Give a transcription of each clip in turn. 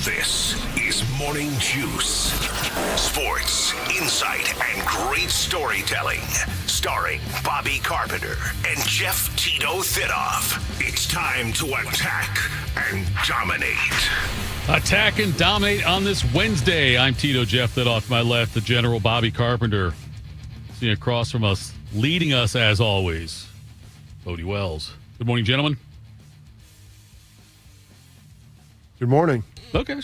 This is Morning Juice. Sports, insight, and great storytelling. Starring Bobby Carpenter and Jeff Tito Thitoff. It's time to attack and dominate. Attack and dominate on this Wednesday. I'm Tito, Jeff Thitoff. To my left, the General Bobby Carpenter. Sitting across from us, leading us as always, Bodie Wells. Good morning, gentlemen. Good morning. Okay, you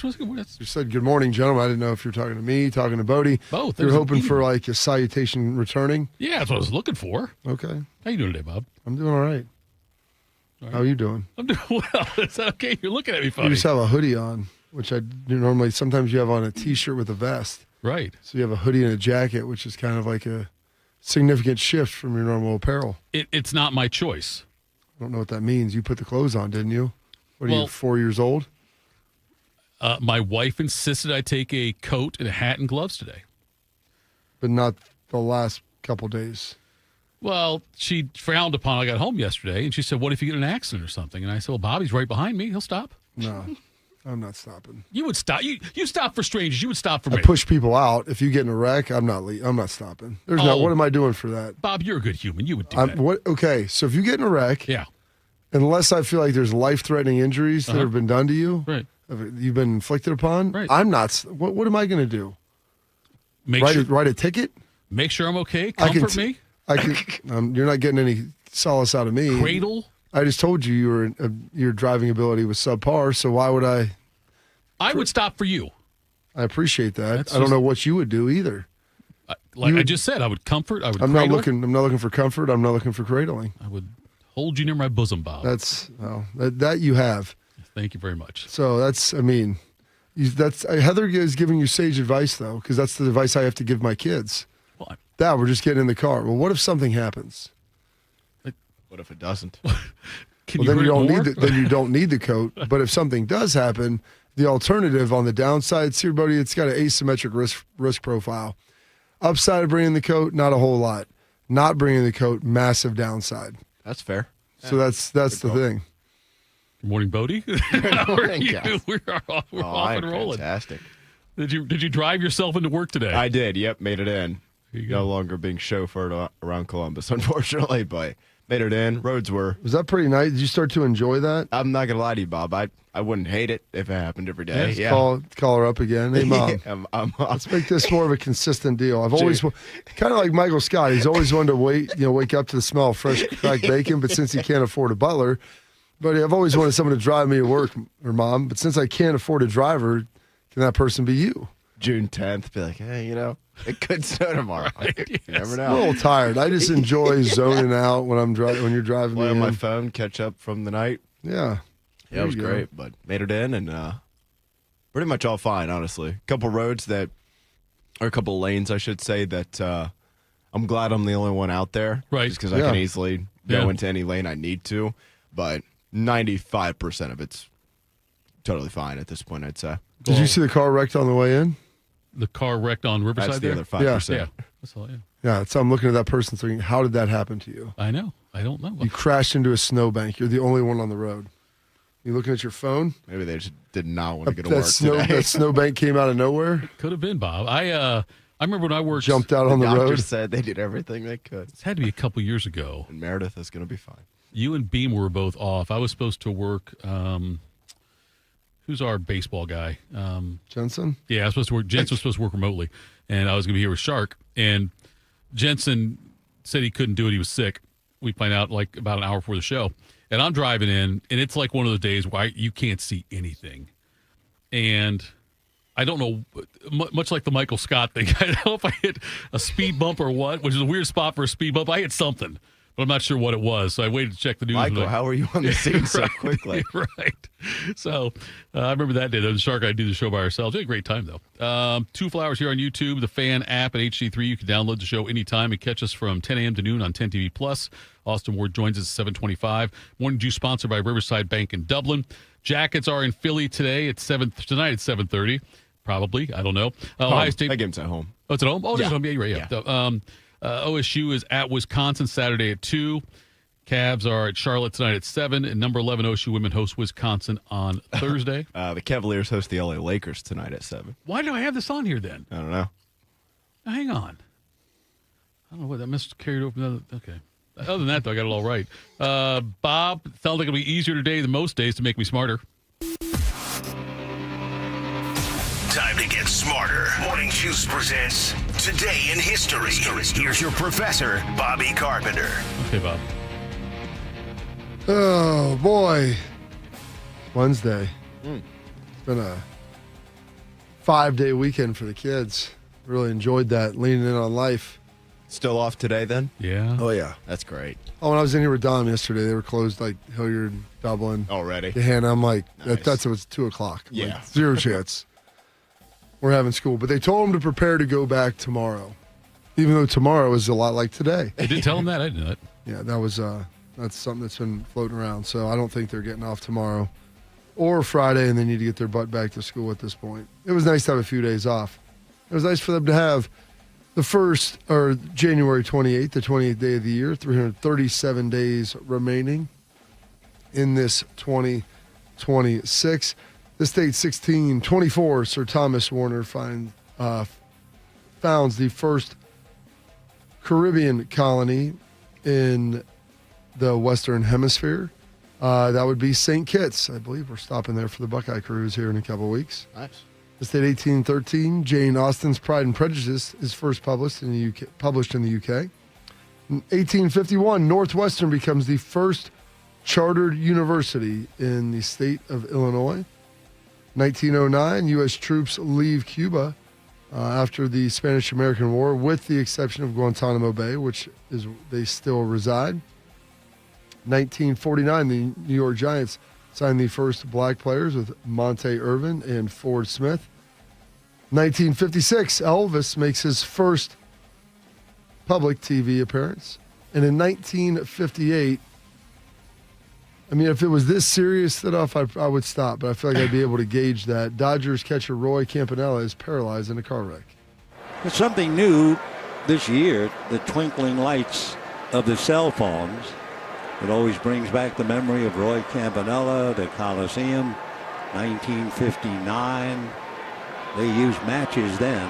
said good morning, gentlemen. I didn't know if you're talking to me, talking to Bodie. Both. You're hoping for like a salutation returning? Yeah, that's what I was looking for. Okay. How you doing today, Bob? I'm doing all right. How are you doing? I'm doing well. Is that okay? You're looking at me funny. You just have a hoodie on, which I do normally. Sometimes you have on a T-shirt with a vest. Right. So you have a hoodie and a jacket, which is kind of like a significant shift from your normal apparel. It's not my choice. I don't know what that means. You put the clothes on, didn't you? What are you, 4 years old? My wife insisted I take a coat and a hat and gloves today. But not the last couple days. Well, she frowned upon I got home yesterday, and she said, what if you get in an accident or something? And I said, well, Bobby's right behind me. He'll stop. No, I'm not stopping. You would stop. You stop for strangers. You would stop for me. I push people out. If you get in a wreck, I'm not stopping. There's no. What am I doing for that? Bob, you're a good human. You would do that. Okay, so if you get in a wreck, yeah. Unless I feel like there's life-threatening injuries that have been done to you, right? You've been inflicted upon. Right. I'm not. What am I going to do? Write a ticket? Make sure I'm okay. Comfort me. I can. You're not getting any solace out of me. Cradle. I just told you your driving ability was subpar. So why would I? I would stop for you. I appreciate that. I don't know what you would do either. I just said, I would comfort. I would. I'm cradle. not looking for comfort. I'm not looking for cradling. I would hold you near my bosom, Bob. That you have. Thank you very much. So Heather is giving you sage advice though, because that's the advice I have to give my kids. What? Dad, we're just getting in the car. Well, what if something happens? What if it doesn't? Then you don't need the coat. But if something does happen, the alternative on the downside, see everybody, it's got an asymmetric risk profile. Upside of bringing the coat, not a whole lot. Not bringing the coat, massive downside. That's fair. So that's the thing. Good morning, Bodie. How are you? We're off and rolling. Fantastic. Did you drive yourself into work today? I did. Yep, made it in. No longer being chauffeured around Columbus, unfortunately, but made it in. Roads were. Was that pretty nice? Did you start to enjoy that? I'm not gonna lie to you, Bob. I wouldn't hate it if it happened every day. Yeah. Call her up again. Hey, Mom. Let's make this more of a consistent deal. I've always kind of like Michael Scott. He's always wanted to wake up to the smell of fresh cracked bacon, but since he can't afford a butler. But I've always wanted someone to drive me to work, or Mom. But since I can't afford a driver, can that person be you? June 10th, be like, hey, it could snow tomorrow. Right, You never know. I'm a little tired. I just enjoy zoning out when I'm driving. When you're driving Play me on my in. phone, catch up from the night. Yeah, it was great. But made it in, and pretty much all fine, honestly. A couple lanes, I should say, that I'm glad I'm the only one out there. Right. Just because I can easily go into any lane I need to. But 95% of it's totally fine at this point, I'd say. Did you see the car wrecked on the way in? The car wrecked on Riverside. That's the there? other 5%. Yeah. That's all. Yeah. Yeah. So I'm looking at that person thinking, how did that happen to you? I know. I don't know. You crashed into a snowbank. You're the only one on the road. You looking at your phone? Maybe they just did not want to get to work today. That snowbank came out of nowhere? Could have been, Bob. I remember when I worked. Jumped out on the road. Doctor said they did everything they could. It had to be a couple years ago. And Meredith is going to be fine. You and Beam were both off. I was supposed to work. Who's our baseball guy? Jensen? Yeah, I was supposed to work. Jensen was supposed to work remotely, and I was going to be here with Shark. And Jensen said he couldn't do it. He was sick. We find out like about an hour before the show. And I'm driving in, and it's like one of those days where you can't see anything. And I don't know, much like the Michael Scott thing, I don't know if I hit a speed bump or what, which is a weird spot for a speed bump. I hit something, but I'm not sure what it was. So I waited to check the news. Michael, how are you on the scene so quickly? Right. So I remember that day. The Shark and I do the show by ourselves. We had a great time, though. 2 Flowers here on YouTube, the Fan app at HD3. You can download the show anytime and catch us from 10 a.m. to noon on 10 TV Plus. Austin Ward joins us at 7:25. Morning Juice sponsored by Riverside Bank in Dublin. Jackets are in Philly today tonight at 7:30. Probably. I don't know. Ohio State. That game's at home. Oh, it's at home? Oh, it's yeah. at home. Yeah, you're right. Yeah. OSU is at Wisconsin Saturday at 2. Cavs are at Charlotte tonight at 7, and number 11 OSU women host Wisconsin on Thursday. The Cavaliers host the LA Lakers tonight at 7. Why do I have this on here then? I don't know. Now, hang on. I don't know what that must have carried over. Okay. Other than that, though, I got it all right. Bob, sounds like it'll be easier today than most days to make me smarter. Time to get smarter. Morning Juice presents Today in History. Here's your professor, Bobby Carpenter. Okay, Bob. Oh, boy. Wednesday. It's been a 5-day weekend for the kids. Really enjoyed that, leaning in on life. Still off today, then? Yeah. Oh, yeah. That's great. Oh, when I was in here with Dom yesterday, they were closed like Hilliard, Dublin. Already? Yeah, and I'm like, Nice. that's it was 2 o'clock. Yeah. Like, zero chance. We're having school. But they told them to prepare to go back tomorrow, even though tomorrow is a lot like today. They did tell him that. I didn't know that. Yeah, that was that's something that's been floating around. So I don't think they're getting off tomorrow or Friday, and they need to get their butt back to school at this point. It was nice to have a few days off. It was nice for them to have the first, or January 28th, the 28th day of the year, 337 days remaining in this 2026. The state 1624, Sir Thomas Warner founds the first Caribbean colony in the Western Hemisphere. That would be St. Kitts. I believe we're stopping there for the Buckeye cruise here in a couple of weeks. Nice. The state 1813, Jane Austen's Pride and Prejudice is first published in the UK. In 1851, Northwestern becomes the first chartered university in the state of Illinois. 1909, U.S. troops leave Cuba after the Spanish-American War, with the exception of Guantanamo Bay, which is they still reside. 1949, the New York Giants signed the first black players with Monte Irvin and Ford Smith. 1956, Elvis makes his first public TV appearance. And in 1958, I mean, if it was this serious, Thitoff, I would stop, but I feel like I'd be able to gauge that. Dodgers catcher Roy Campanella is paralyzed in a car wreck. It's something new this year, the twinkling lights of the cell phones. It always brings back the memory of Roy Campanella, the Coliseum, 1959. They used matches then.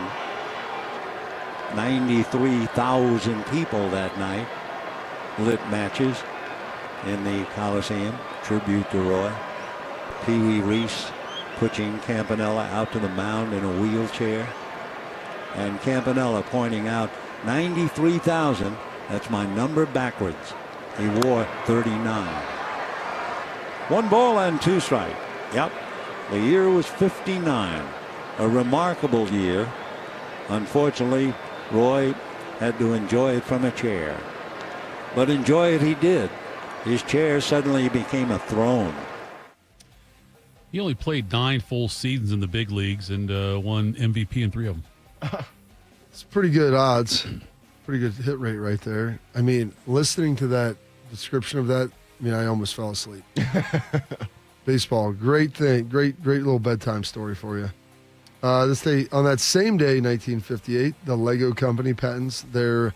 93,000 people that night lit matches in the Coliseum. Tribute to Roy. Pee Wee Reese pushing Campanella out to the mound in a wheelchair. And Campanella pointing out 93,000. That's my number backwards. He wore 39. 1 ball and 2 strikes. Yep. The year was 59. A remarkable year. Unfortunately, Roy had to enjoy it from a chair. But enjoy it he did. His chair suddenly became a throne. He only played 9 full seasons in the big leagues and won MVP in 3 of them. It's pretty good odds. Pretty good hit rate right there. I mean, listening to that description of that, I mean, I almost fell asleep. Baseball, great thing. Great little bedtime story for you. This day, on that same day, 1958, the Lego company patents their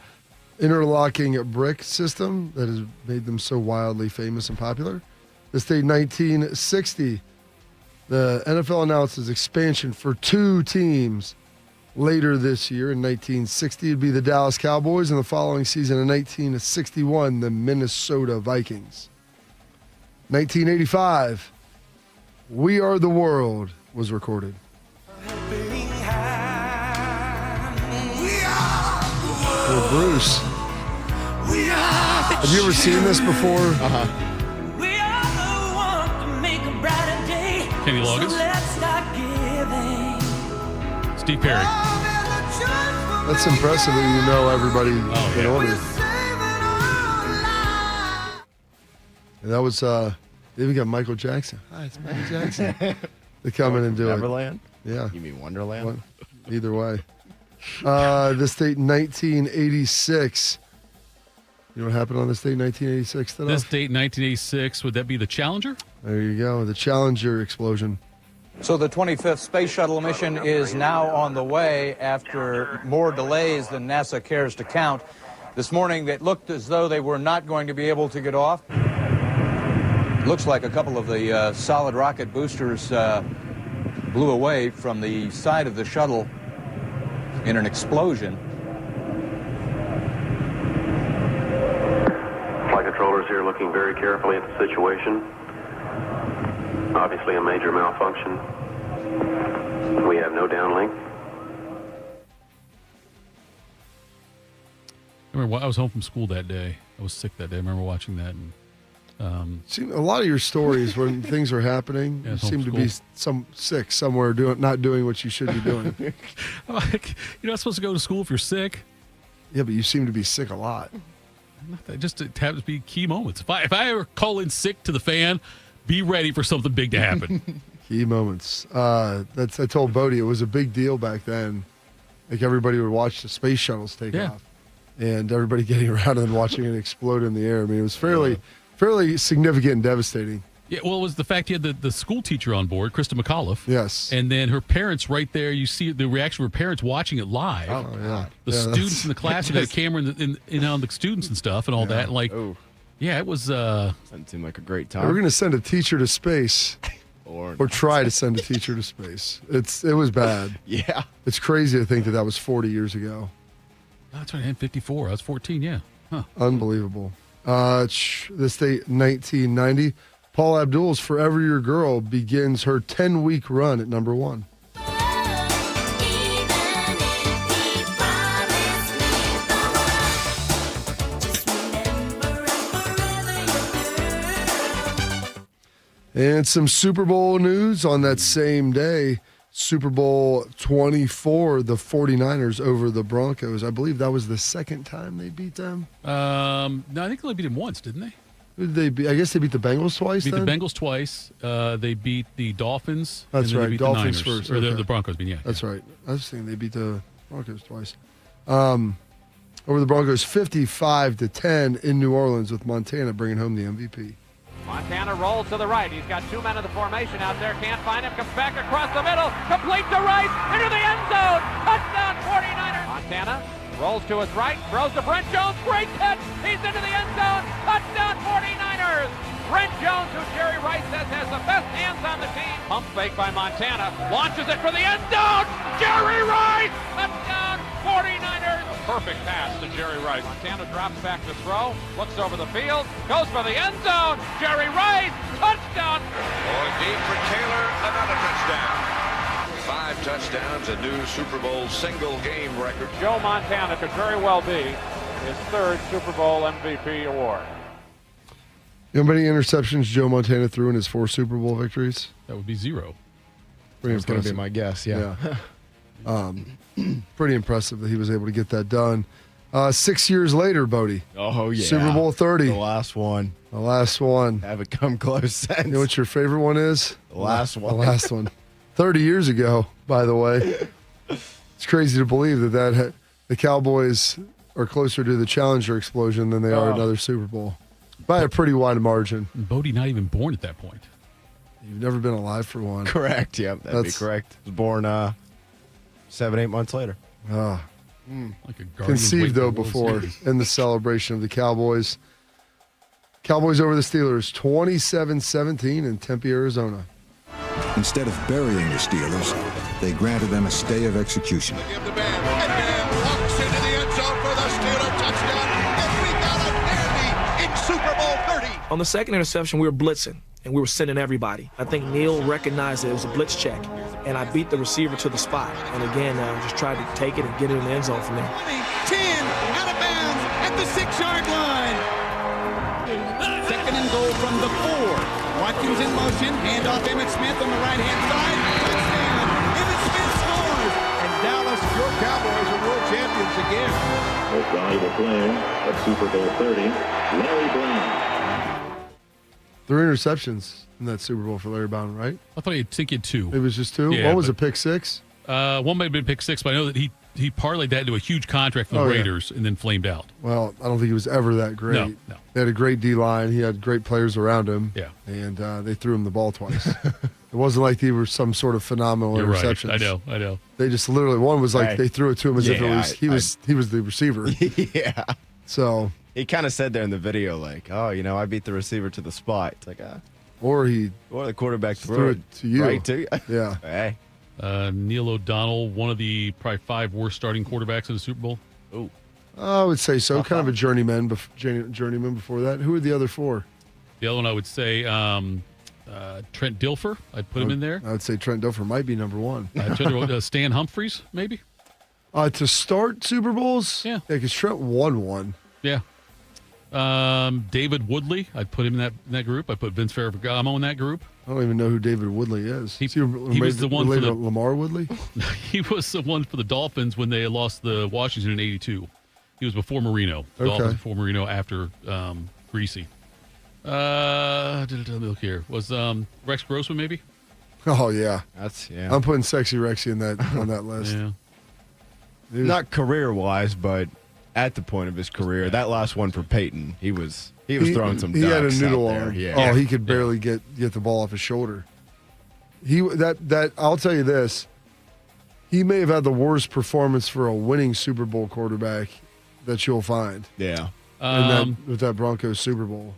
interlocking brick system that has made them so wildly famous and popular. This day, 1960, the NFL announces expansion for 2 teams later this year. In 1960, it'd be the Dallas Cowboys, and the following season, in 1961, the Minnesota Vikings. 1985, We Are the World was recorded. Oh, Bruce. Have you ever seen this before? Kenny Loggins. Steve Perry. That's impressive that you know everybody in order. And that was, they even got Michael Jackson. Hi, it's Michael Jackson. They come in and do Neverland? it. Yeah. You mean Wonderland? Either way. This date, 1986. You know what happened on this date, 1986? This date, 1986, would that be the Challenger? There you go, the Challenger explosion. So the 25th Space Shuttle mission is now on the way after more delays than NASA cares to count. this morning that looked as though they were not going to be able to get off. Looks like a couple of the solid rocket boosters blew away from the side of the shuttle in an explosion. Flight controllers here looking very carefully at the situation. Obviously a major malfunction. We have no downlink. I remember I was home from school that day. I was sick that day. I remember watching that. And See, a lot of your stories when things are happening, Yeah, you seem to be sick somewhere, not doing what you should be doing. like, you're not supposed to go to school if you're sick. Yeah, but you seem to be sick a lot. Not that, just it happens to be key moments. If I ever call in sick to the fan, be ready for something big to happen. Key moments. I told Bodie it was a big deal back then. Like everybody would watch the space shuttles take off, and everybody getting around and watching it explode in the air. I mean, it was fairly significant and devastating. Yeah, well, it was the fact he had the school teacher on board, Krista McAuliffe. Yes. And then her parents right there. You see the reaction of her parents watching it live. Oh, yeah. The students in the class had a camera in on the students and stuff and all that. And like, yeah, it was. Doesn't seem like a great time. We're going to send a teacher to space. Or try to send a teacher to space. It was bad. Yeah. It's crazy to think that was 40 years ago. Oh, that's right. I had 54. I was 14. Yeah. Huh. Unbelievable. This date, 1990. Paula Abdul's "Forever Your Girl" begins her 10-week run at number one. And some Super Bowl news on that same day. Super Bowl 24, the 49ers over the Broncos. I believe that was the second time they beat them. No, I think they only beat them once, didn't they? Who did they beat? I guess they beat the Bengals twice. Beat then? the Bengals twice. They beat the Dolphins. That's and then right. They beat Dolphins the Niners, first. or Okay. the Broncos. Yeah. That's right. I was thinking they beat the Broncos twice. Over the Broncos, 55-10 in New Orleans, with Montana bringing home the MVP. Montana rolls to the right. He's got 2 men of the formation out there. Can't find him. Comes back across the middle. Complete to Rice. Into the end zone. Touchdown 49ers. Montana rolls to his right. Throws to Brent Jones. Great catch. He's into the end zone. Touchdown 49ers. Brent Jones, who Jerry Rice says has the best hands on the team. Pump fake by Montana. Launches it for the end zone. Jerry Rice. Touchdown 49ers. Perfect pass to Jerry Rice. Montana drops back to throw. Looks over the field. Goes for the end zone. Jerry Rice. Touchdown. Going deep for Taylor. Another touchdown. 5 touchdowns. A new Super Bowl single game record. Joe Montana could very well be his 3rd Super Bowl MVP award. You know how many interceptions Joe Montana threw in his 4 Super Bowl victories? That would be 0. Pretty That's going to be impressive. my guess, yeah. Pretty impressive that he was able to get that done. 6 years later, Bodie. Oh, yeah. Super Bowl 30. The last one. The last one. Haven't come close since. You know what your favorite one is? The last one. The last one. 30 years ago, by the way. It's crazy to believe that the Cowboys are closer to the Challenger explosion than they are another Super Bowl. By a pretty wide margin. And Bodie not even born at that point. You've never been alive for one. Correct, yeah. That'd be correct. Was born 7-8 months later. Like a guardian Conceived, waiting though, for the World before Series. in the celebration of the Cowboys. Cowboys over the Steelers, 27-17 in Tempe, Arizona. Instead of burying the Steelers, they granted them a stay of execution. Give the band. And Band walks into the end zone for the Steeler touchdown. And we got a dandy in Super Bowl 30. On the second interception, we were blitzing, and we were sending everybody. I think Neil recognized that it was a blitz check, and I beat the receiver to the spot. And again, just tried to take it and get it in the end zone from there. 10 out of bounds at the 6-yard line. 2nd and goal from the 4. Watkins in motion. Handoff Emmitt Smith on the right-hand side. Touchdown. Emmitt Smith scores. And Dallas, your Cowboys are world champions again. Most valuable player at Super Bowl 30, Larry Brown. 3 interceptions in that Super Bowl for Larry Brown, right? I thought he had 2. It was just 2? Yeah, One was a pick 6? One might have been pick 6, but I know that he parlayed that into a huge contract for the Raiders and then flamed out. Well, I don't think he was ever that great. No. They had a great D-line. He had great players around him. Yeah. And they threw him the ball twice. It wasn't like they were some sort of phenomenal You're interceptions. right. I know. They just literally, one was like they threw it to him as if he was the receiver. Yeah. So he kind of said there in the video, like, "Oh, I beat the receiver to the spot." It's like, or the quarterback threw it to you, right to you. Yeah. Hey, Neil O'Donnell, one of the probably 5 worst starting quarterbacks in the Super Bowl. Oh, I would say so. Kind of a journeyman before that. Who are the other 4? The other one I would say Trent Dilfer. I'd put him in there. I would say Trent Dilfer might be number 1. Stan Humphries, maybe. To start Super Bowls? Yeah. Because Trent won one. Yeah. David Woodley, I'd put him in that group. I put Vince Ferragamo in that group. I don't even know who David Woodley is. He was the one for the Lamar Woodley? He was the one for the Dolphins when they lost the Washington in '82. He was before Marino. Dolphins before Marino, after Greasy. Let me look here. Was Rex Grossman maybe? Oh yeah. Yeah. I'm putting Sexy Rexy on that list. Yeah. Not career-wise, but at the point of his career, that last one for Peyton, he was throwing some ducks. He had a noodle out there. arm. Yeah. Oh, he could barely get the ball off his shoulder. I'll tell you this. He may have had the worst performance for a winning Super Bowl quarterback that you'll find. Yeah. With that Broncos Super Bowl.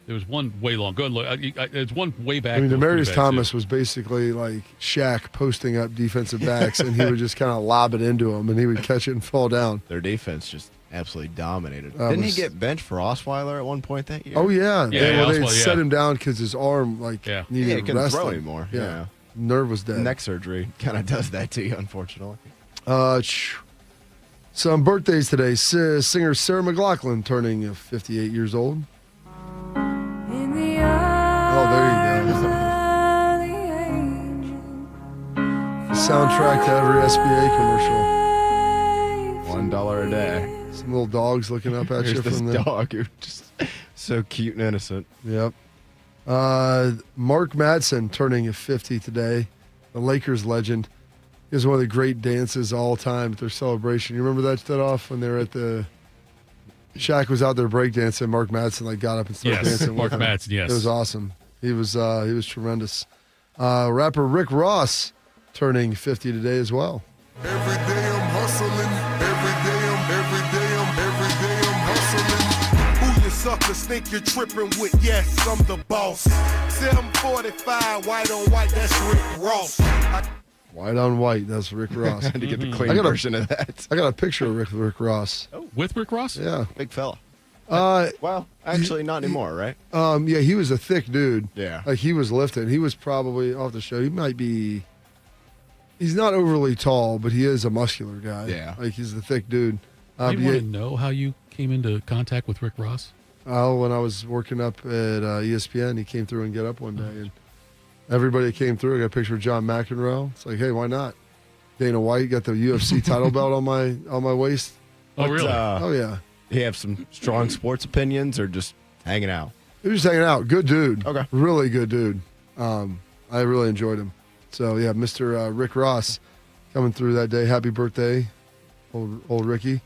There was one way long. Go and look. It's one way back. I mean, Demaryius Thomas was basically like Shaq posting up defensive backs, and he would just kind of lob it into him, and he would catch it and fall down. Their defense just absolutely dominated. Didn't he get benched for Osweiler at one point that year? Oh, yeah. They set him down because his arm needed he couldn't resting. throw anymore. Yeah. Nerve was dead. Neck surgery kind of does that to you, unfortunately. Some birthdays today. Singer Sarah McLachlan turning 58 years old. Oh, there you go. The soundtrack to every SBA commercial. $1 a day. Some little dogs looking up at you from the dog who just so cute and innocent. Yep. Mark Madsen turning 50 today. The Lakers legend. He has one of the great dances all time at their celebration. You remember that Thitoff when they were at the Shaq was out there breakdancing. Mark Madsen got up and started dancing. Mark Madsen, yes. It was awesome. He was tremendous. Rapper Rick Ross turning 50 today as well. Every day I'm hustling. Every day I'm hustling. Who you suckers think you're tripping with? Yes, I'm the boss. 745, white on white, that's Rick Ross. White on white, that's Rick Ross. I had to get the clean version of that. I got a picture of Rick Ross. Oh, with Rick Ross? Yeah. Big fella. Well, actually not anymore, right? Yeah, he was a thick dude. Yeah. He was lifted. He was probably off the show. He might be. He's not overly tall, but he is a muscular guy. Yeah. He's a thick dude. Do you want to know how you came into contact with Rick Ross? When I was working up at ESPN, he came through and Get Up one day, and everybody that came through. I got a picture of John McEnroe. It's like, hey, why not? Dana White got the UFC title belt on my waist. Oh, really? Oh, yeah. He have some strong sports opinions or just hanging out? He was just hanging out. Good dude. Okay. Really good dude. I really enjoyed him. So, yeah, Mr. Rick Ross coming through that day. Happy birthday, old Ricky.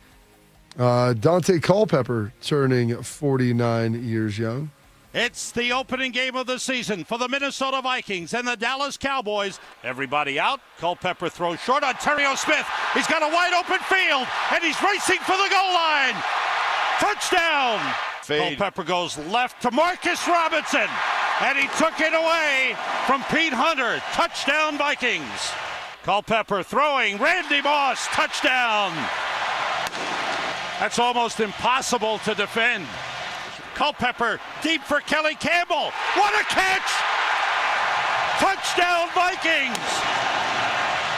Dante Culpepper turning 49 years young. It's the opening game of the season for the Minnesota Vikings and the Dallas Cowboys. Everybody out. Culpepper throws short. Ontario Smith. He's got a wide open field, and he's racing for the goal line. Touchdown. Culpepper goes left to Marcus Robinson, and he took it away from Pete Hunter. Touchdown, Vikings. Culpepper throwing. Randy Moss. Touchdown. That's almost impossible to defend. Culpepper deep for Kelly Campbell. What a catch! Touchdown, Vikings!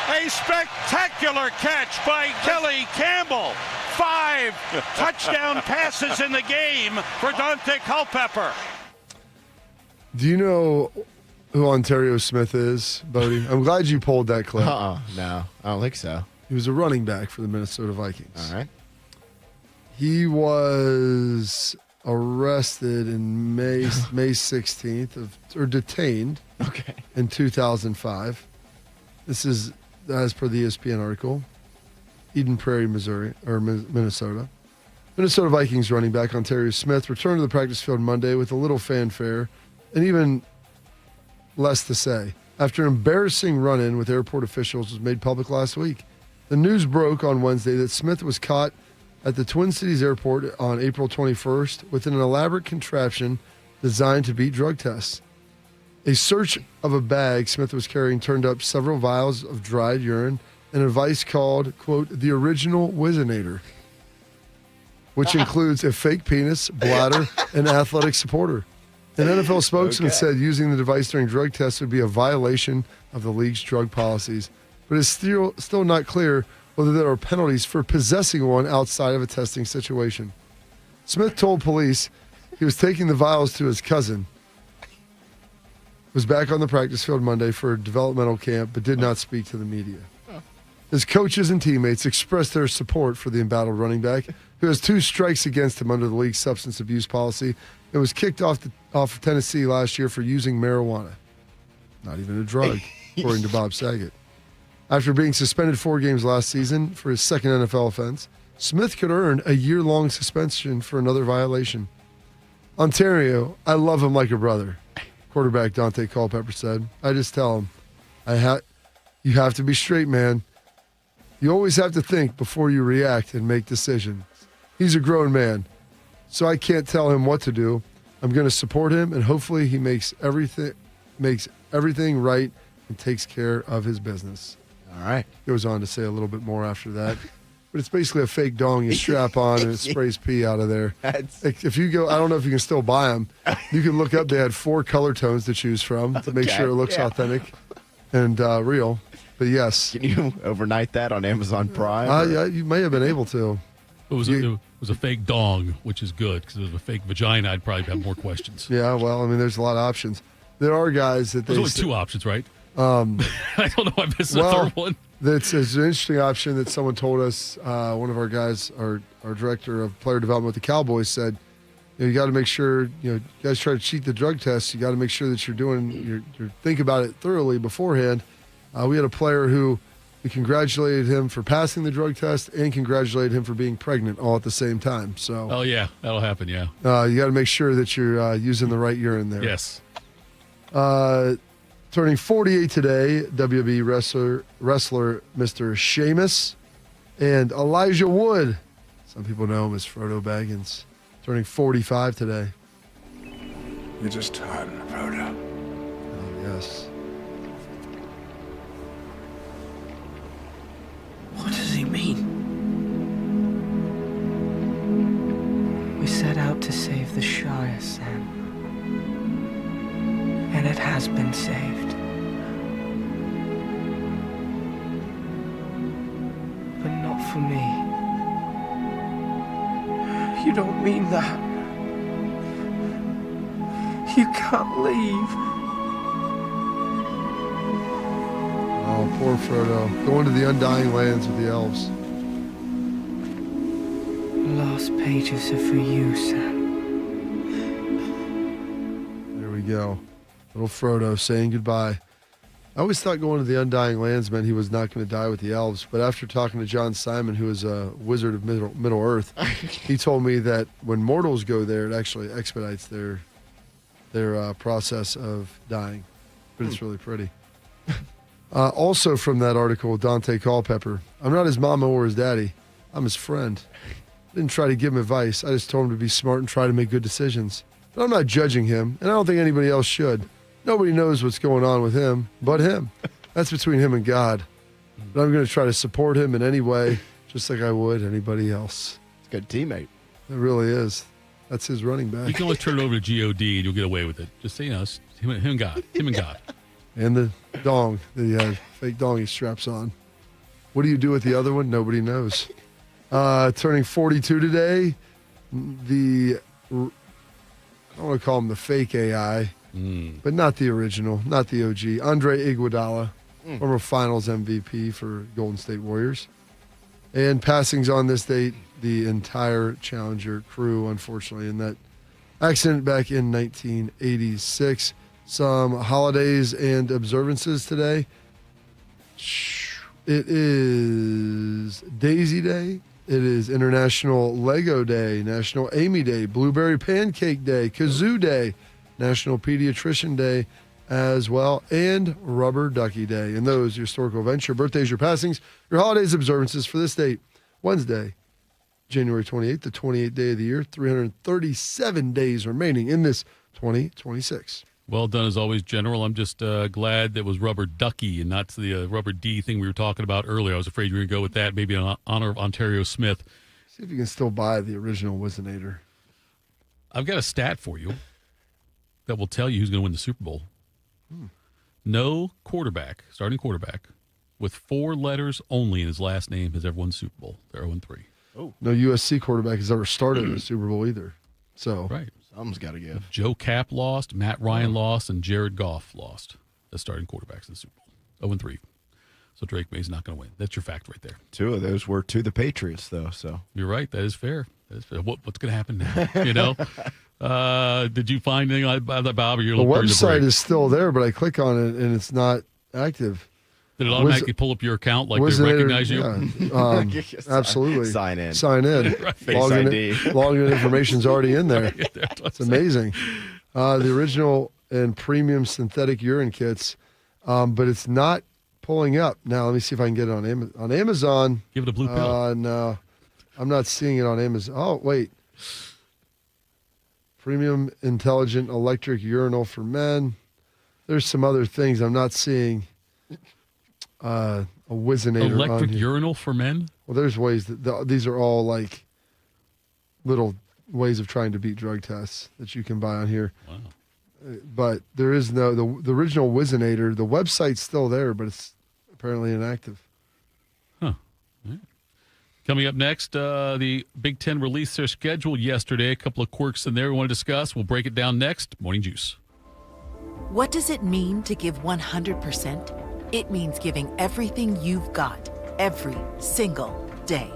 A spectacular catch by Kelly Campbell. 5 touchdown passes in the game for Dante Culpepper. Do you know who Ontario Smith is, Bodie? I'm glad you pulled that clip. No, I don't think so. He was a running back for the Minnesota Vikings. All right. He was arrested in May 16th or detained in 2005. This is as per the ESPN article. Eden Prairie, Missouri, or Minnesota. Minnesota Vikings running back Ontario Smith returned to the practice field Monday with a little fanfare and even less to say after an embarrassing run-in with airport officials was made public last week. The news broke on Wednesday that Smith was caught at the Twin Cities Airport on April 21st with an elaborate contraption designed to beat drug tests. A search of a bag Smith was carrying turned up several vials of dried urine and a device called, quote, the original Whizzinator, which includes a fake penis, bladder, and athletic supporter. An NFL spokesman said using the device during drug tests would be a violation of the league's drug policies, but it's still not clear whether there are penalties for possessing one outside of a testing situation. Smith told police he was taking the vials to his cousin, was back on the practice field Monday for a developmental camp, but did not speak to the media. His coaches and teammates expressed their support for the embattled running back, who has 2 strikes against him under the league's substance abuse policy and was kicked off of Tennessee last year for using marijuana. Not even a drug, according to Bob Saget. After being suspended 4 games last season for his second NFL offense, Smith could earn a year-long suspension for another violation. Ontario, I love him like a brother, quarterback Dante Culpepper said. I just tell him, you have to be straight, man. You always have to think before you react and make decisions. He's a grown man, so I can't tell him what to do. I'm going to support him, and hopefully he makes everything right and takes care of his business. All right. Goes on to say a little bit more after that. But it's basically a fake dong you strap on and it sprays pee out of there. If you go, I don't know if you can still buy them. You can look up, they had 4 color tones to choose from to make sure it looks authentic and real. But yes. Can you overnight that on Amazon Prime? Yeah, you may have been able to. It was a fake dong, which is good, because if it was a fake vagina, I'd probably have more questions. Yeah, well, I mean, there's a lot of options. There are guys that There's only 2 options, right? I don't know. I missed the third one. It's an interesting option that someone told us. One of our guys, our director of player development with the Cowboys, said, you got to make sure, you guys try to cheat the drug test. You got to make sure that you're think about it thoroughly beforehand. We had a player who we congratulated him for passing the drug test and congratulated him for being pregnant all at the same time. So, oh yeah, that'll happen. Yeah, you got to make sure that you're using the right urine there. Yes. Turning 48 today, WWE wrestler Mr. Sheamus and Elijah Wood. Some people know him as Frodo Baggins. Turning 45 today. You're just tired, Frodo. Oh, yes. What does he mean? We set out to save the Shire, Sam. And it has been saved. But not for me. You don't mean that. You can't leave. Oh, poor Frodo. Going to the Undying Lands with the elves. The last pages are for you, Sam. There we go. Little Frodo saying goodbye. I always thought going to the Undying Lands meant he was not going to die with the elves, but after talking to John Simon, who is a wizard of Middle Earth, he told me that when mortals go there, it actually expedites their process of dying. But it's really pretty. Also from that article, Dante Culpepper, I'm not his mama or his daddy. I'm his friend. I didn't try to give him advice. I just told him to be smart and try to make good decisions. But I'm not judging him, and I don't think anybody else should. Nobody knows what's going on with him but him. That's between him and God. But I'm going to try to support him in any way, just like I would anybody else. It's a good teammate. It really is. That's his running back. You can always turn it over to G.O.D. and you'll get away with it. Just say, it's him and God. Him and God. And the dong that he had, fake dong he straps on. What do you do with the other one? Nobody knows. Turning 42 today, I want to call him the fake AI, but not the original, not the OG. Andre Iguodala, former Finals MVP for Golden State Warriors. And passings on this date, the entire Challenger crew, unfortunately, in that accident back in 1986. Some holidays and observances today. It is Daisy Day. It is International Lego Day, National Amy Day, Blueberry Pancake Day, Kazoo Day, National Pediatrician Day as well, and Rubber Ducky Day. And those, your historical events, your birthdays, your passings, your holidays, observances for this date, Wednesday, January 28th, the 28th day of the year, 337 days remaining in this 2026. Well done as always, General. I'm just glad that was Rubber Ducky and not the Rubber D thing we were talking about earlier. I was afraid you were going to go with that, maybe in honor of Ontario Smith. See if you can still buy the original Wizinator. I've got a stat for you that will tell you who's going to win the Super Bowl. No quarterback, starting quarterback, with 4 letters only in his last name has ever won the Super Bowl. They're 0-3. Oh. No USC quarterback has ever started in the Super Bowl either. So right. Something's got to give. Joe Kapp lost, Matt Ryan lost, and Jared Goff lost as starting quarterbacks in the Super Bowl. 0-3. So Drake May's not going to win. That's your fact right there. 2 of those were to the Patriots, though. So you're right. That is fair. What's going to happen now? You know. Did you find anything about that, Bob? Or you're the website is still there, but I click on it and it's not active. Did it automatically pull up your account like they recognize you? Yeah. Absolutely. Sign in. Right. Face ID. Login information's already in there. It's amazing. The original and premium synthetic urine kits, but it's not pulling up. Now, let me see if I can get it on Amazon. On Amazon. Give it a blue pill. No, I'm not seeing it on Amazon. Oh, wait. Premium intelligent electric urinal for men. There's some other things I'm not seeing. A Wizinator. Electric urinal for men? Well, there's ways that these are all like little ways of trying to beat drug tests that you can buy on here. Wow. But there is no, the original Wizinator, the website's still there, but it's apparently inactive. Huh. Right. Coming up next, the Big Ten released their schedule yesterday. A couple of quirks in there we want to discuss. We'll break it down next. Morning Juice. What does it mean to give 100%? It means giving everything you've got, every single day.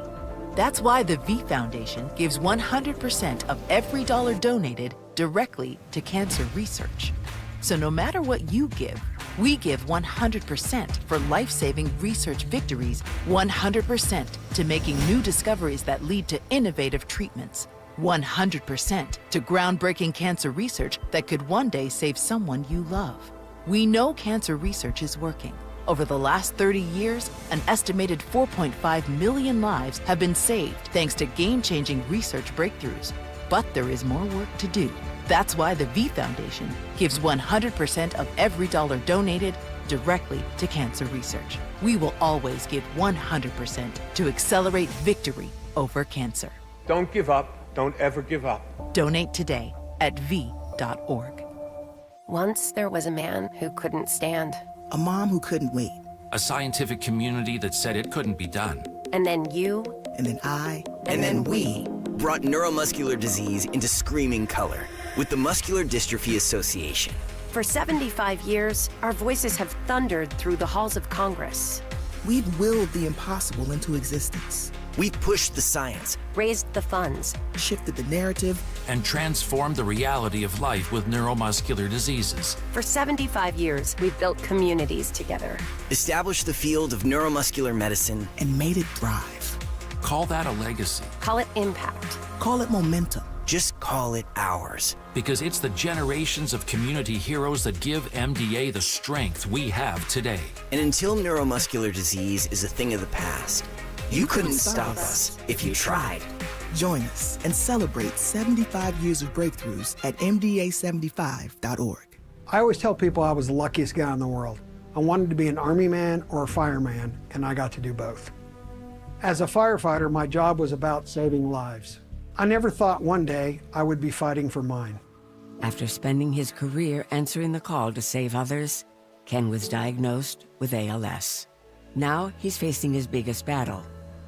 That's why the V Foundation gives 100% of every dollar donated directly to cancer research. So no matter what you give, we give 100% for life-saving research victories, 100% to making new discoveries that lead to innovative treatments, 100% to groundbreaking cancer research that could one day save someone you love. We know cancer research is working. Over the last 30 years, an estimated 4.5 million lives have been saved thanks to game-changing research breakthroughs. But there is more work to do. That's why the V Foundation gives 100% of every dollar donated directly to cancer research. We will always give 100% to accelerate victory over cancer. Don't give up. Don't ever give up. Donate today at v.org. Once there was a man who couldn't stand. A mom who couldn't wait. A scientific community that said it couldn't be done. And then you. And then I. And then we brought neuromuscular disease into screaming color with the Muscular Dystrophy Association. For 75 years, our voices have thundered through the halls of Congress. We've willed the impossible into existence. We've pushed the science, raised the funds, shifted the narrative, and transformed the reality of life with neuromuscular diseases. For 75 years, we've built communities together, established the field of neuromuscular medicine, and made it thrive. Call that a legacy. Call it impact. Call it momentum. Just call it ours. Because it's the generations of community heroes that give MDA the strength we have today. And until neuromuscular disease is a thing of the past, you couldn't stop us if you tried. Join us and celebrate 75 years of breakthroughs at MDA75.org. I always tell people I was the luckiest guy in the world. I wanted to be an Army man or a fireman, and I got to do both. As a firefighter, my job was about saving lives. I never thought one day I would be fighting for mine. After spending his career answering the call to save others, Ken was diagnosed with ALS. Now he's facing his biggest battle,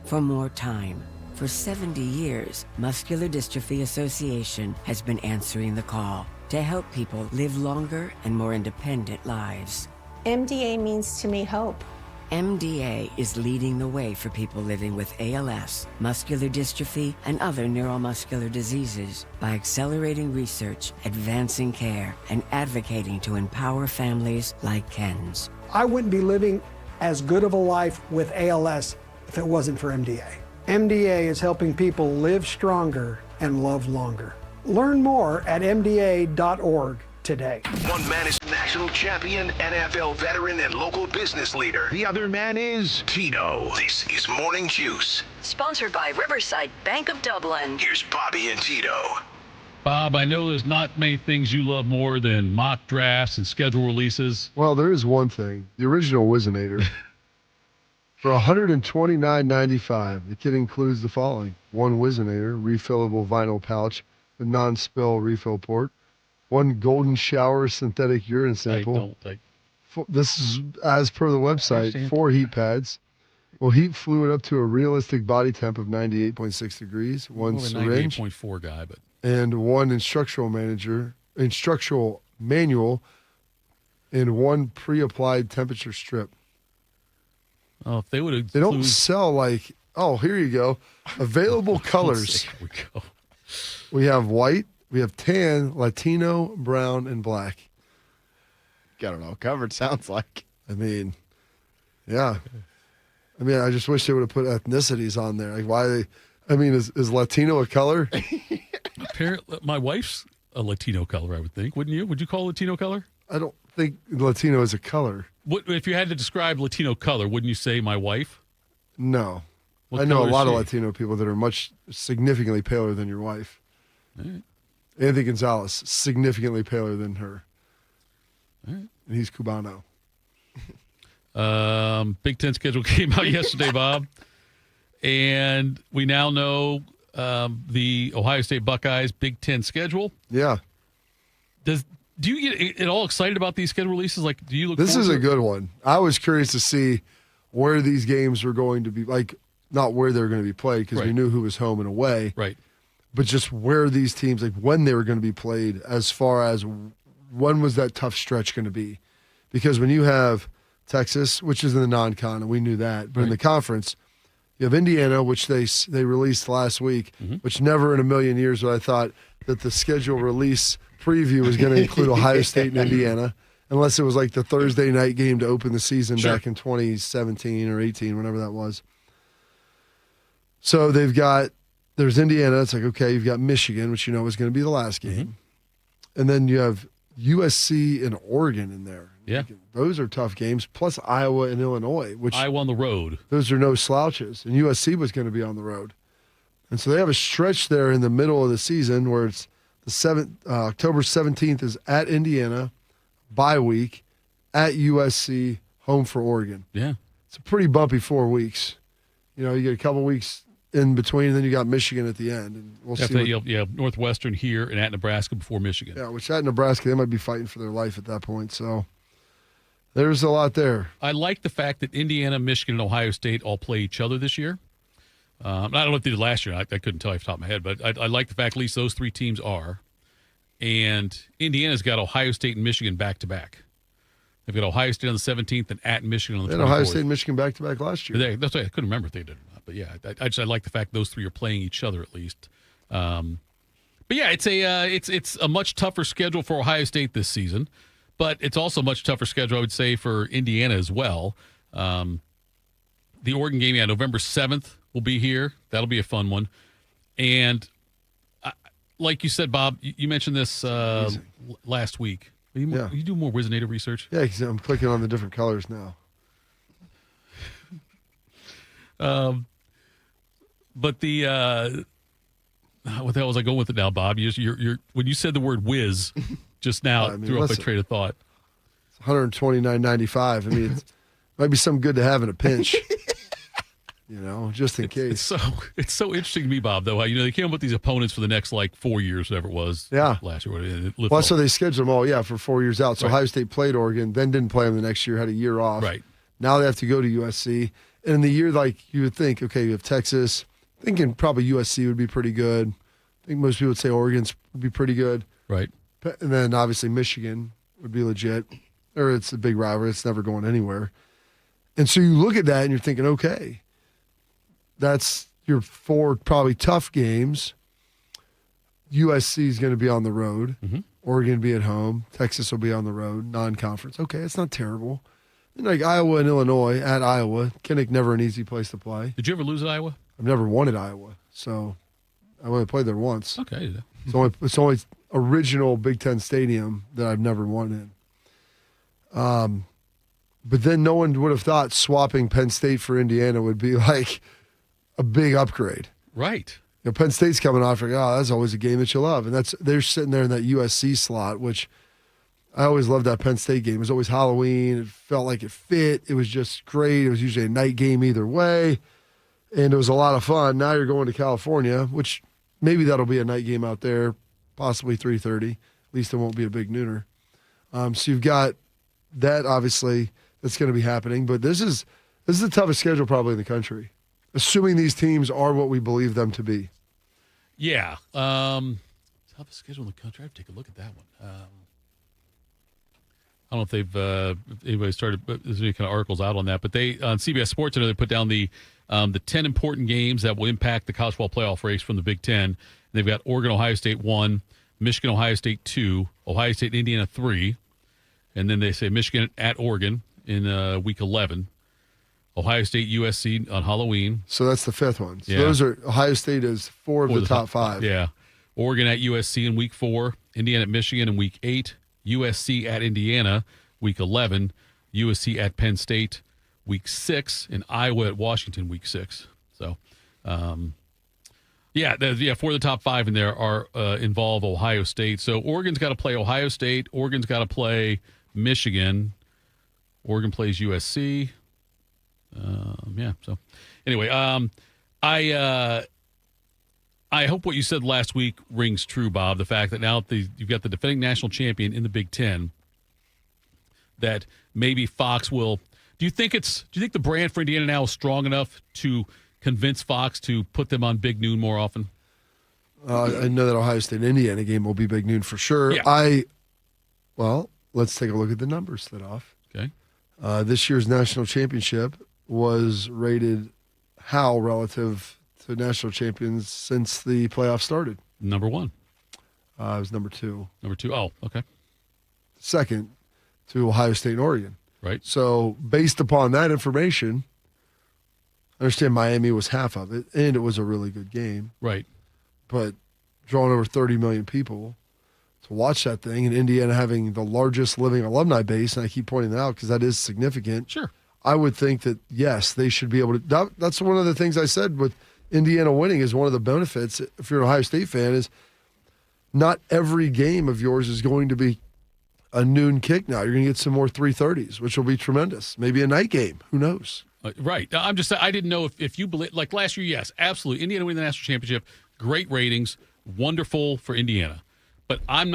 for more time. For 70 years, Muscular Dystrophy Association has been answering the call to help people live longer and more independent lives. MDA means to me hope. MDA is leading the way for people living with ALS, muscular dystrophy, and other neuromuscular diseases by accelerating research, advancing care, and advocating to empower families like Ken's. I wouldn't be living as good of a life with ALS if it wasn't for MDA. MDA is helping people live stronger and love longer. Learn more at MDA.org. today. One man is national champion, NFL veteran, and local business leader. The other man is Tito. This is Morning Juice. Sponsored by Riverside Bank of Dublin. Here's Bobby and Tito. Bob, I know there's not many things you love more than mock drafts and schedule releases. Well, there is one thing. The original Wizinator. For $129.95, the kit includes the following. One Wizinator, refillable vinyl pouch with non-spill refill port. One Golden Shower synthetic urine sample. This is, as per the website, 4 heat pads. Will heat fluid up to a realistic body temp of 98.6 degrees. One syringe. 98.4 guy, but... And one instructional manual, and one pre-applied temperature strip. Oh, if they would have... They don't sell like, oh, here you go. Available colors. Here we go. We have white, we have tan, Latino, brown, and black. Got it all covered, sounds like. I mean, yeah. I mean, I just wish they would have put ethnicities on there. Like, why? Is Latino a color? Apparently, my wife's a Latino color, I would think. Wouldn't you? Would you call Latino color? I don't think Latino is a color. What, if you had to describe Latino color, wouldn't you say my wife? No. What I know a color is lot of she? Latino people that are significantly paler than your wife. All right. Anthony Gonzalez, significantly paler than her. All right. And he's Cubano. Big Ten schedule came out yesterday, Bob. And we now know the Ohio State Buckeyes Big Ten schedule. Yeah. Do you get all excited about these schedule releases? Like, do you look? This is a good one. I was curious to see where these games were going to be, like, not where they were going to be played because we knew who was home and away. Right. But just where these teams, like when they were going to be played, as far as when was that tough stretch going to be? Because when you have Texas, which is in the non-con, and we knew that, but in the conference, you have Indiana, which they released last week, which never in a million years would I thought that the schedule release preview was going to include Ohio State and Indiana, unless it was like the Thursday night game to open the season back in 2017 or 18, whenever that was. So there's Indiana. It's like, okay, you've got Michigan, which you know is going to be the last game. And then you have USC and Oregon in there. Yeah. Those are tough games, plus Iowa and Illinois, which Iowa on the road. Those are no slouches. And USC was going to be on the road. And so they have a stretch there in the middle of the season where it's October 17th is at Indiana, bye week, at USC, home for Oregon. Yeah. It's a pretty bumpy 4 weeks. You know, you get a couple weeks in between, and then you got Michigan at the end. And we'll see. Northwestern here and at Nebraska before Michigan. Yeah, which at Nebraska, they might be fighting for their life at that point. So there's a lot there. I like the fact that Indiana, Michigan, and Ohio State all play each other this year. I don't know if they did last year. I couldn't tell you off the top of my head, but I like the fact at least those 3 teams are. And Indiana's got Ohio State and Michigan back-to-back. They've got Ohio State on the 17th and at Michigan on the 24th. They had Ohio State and Michigan back-to-back last year. That's why I couldn't remember if they did or not. But, yeah, I like the fact those 3 are playing each other at least. But, yeah, it's a much tougher schedule for Ohio State this season. But it's also a much tougher schedule, I would say, for Indiana as well. The Oregon game, November 7th will be here. That'll be a fun one. And like you said, Bob, you mentioned this last week. You do more Wizinator research? Yeah, because I'm clicking on the different colors now. But the what the hell was I going with it now, Bob? You're when you said the word whiz just now, threw up a train of thought. It's $129.95. I mean, it might be something good to have in a pinch. You know, just in case. It's so interesting to me, Bob, though. They came up with these opponents for the next 4 years, whatever it was. Yeah. Last year. Well, so they scheduled them all, for 4 years out. So Ohio State played Oregon, then didn't play them the next year, had a year off. Right. Now they have to go to USC. And in the year, you would think, okay, you have Texas. Thinking probably USC would be pretty good. I think most people would say Oregon would be pretty good. Right. And then obviously Michigan would be legit. Or it's a big rivalry. It's never going anywhere. And so you look at that and you're thinking, okay, that's your 4 probably tough games. USC is going to be on the road. Oregon will be at home. Texas will be on the road, non-conference. Okay, it's not terrible. And like Iowa and Illinois at Iowa. Kinnick, never an easy place to play. Did you ever lose at Iowa? I've never won at Iowa, so I only played there once. Okay. It's only original Big Ten stadium that I've never won in. But then no one would have thought swapping Penn State for Indiana would be like a big upgrade. Right. You know, Penn State's coming off like, oh, that's always a game that you love. And they're sitting there in that USC slot, which I always loved that Penn State game. It was always Halloween. It felt like it fit. It was just great. It was usually a night game either way. And it was a lot of fun. Now you're going to California, which maybe that'll be a night game out there, possibly 3:30. At least it won't be a big nooner. So you've got that, obviously, that's going to be happening. But this is the toughest schedule probably in the country, assuming these teams are what we believe them to be. Yeah. Toughest schedule in the country. I have to take a look at that one. I don't know if anybody started, there's any kind of articles out on that, but they, on CBS Sports, I know they put down the 10 important games that will impact the college football playoff race from the Big Ten. And they've got Oregon, Ohio State 1, Michigan, Ohio State 2, Ohio State, Indiana 3. And then they say Michigan at Oregon in week 11. Ohio State, USC on Halloween. So that's the fifth one. So Yeah. those are, Ohio State is four of the top five. Yeah. Oregon at USC in week 4, Indiana at Michigan in week 8, USC at Indiana week 11, USC at Penn State week 6, and Iowa at Washington week 6. So, four of the top 5 in there are involve Ohio State. So Oregon's got to play Ohio State. Oregon's got to play Michigan. Oregon plays USC. So anyway, I hope what you said last week rings true, Bob. The fact that now you've got the defending national champion in the Big Ten, that maybe Fox will. Do you think the brand for Indiana now is strong enough to convince Fox to put them on Big Noon more often? I know that Ohio State Indiana game will be Big Noon for sure. Yeah. Let's take a look at the numbers, Thitoff. Okay. This year's national championship was rated how relative to national champions since the playoffs started? Number 1. It was number 2. Number 2. Oh, okay. Second to Ohio State and Oregon. Right. So based upon that information, I understand Miami was half of it, and it was a really good game. Right. But drawing over 30 million people to watch that thing, and Indiana having the largest living alumni base, and I keep pointing that out because that is significant. Sure. I would think that, yes, they should be able to. That's one of the things I said with Indiana winning is one of the benefits, if you're an Ohio State fan, is not every game of yours is going to be a noon kick now. You're going to get some more 3:30s, which will be tremendous. Maybe a night game. Who knows? Right. I didn't know if you believe, like last year, yes, absolutely. Indiana winning the national championship, great ratings, wonderful for Indiana. But I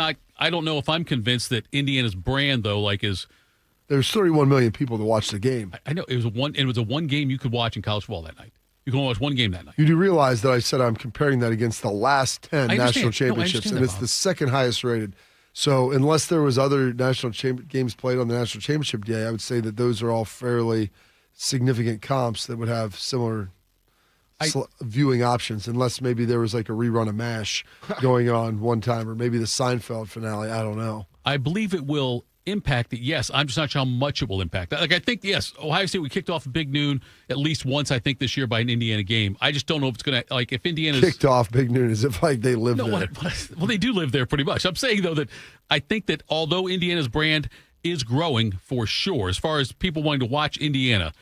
don't know if I'm convinced that Indiana's brand, though, there's 31 million people to watch the game. I know. It was a one game you could watch in college football that night. You can only watch one game that night. You do realize that I said I'm comparing that against the last 10 national championships, and it's Bob. the second highest rated. So unless there was other national games played on the national championship day, I would say that those are all fairly significant comps that would have similar viewing options, unless maybe there was like a rerun of MASH going on one time, or maybe the Seinfeld finale. I don't know. I believe it will impact it, yes. I'm just not sure how much it will impact. I think, yes, Ohio State, we kicked off a Big Noon at least once, I think, this year by an Indiana game. I just don't know if it's going to, if Indiana's kicked off Big Noon as if they live there. Well, they do live there pretty much. I'm saying, though, that I think that although Indiana's brand is growing for sure, as far as people wanting to watch Indiana,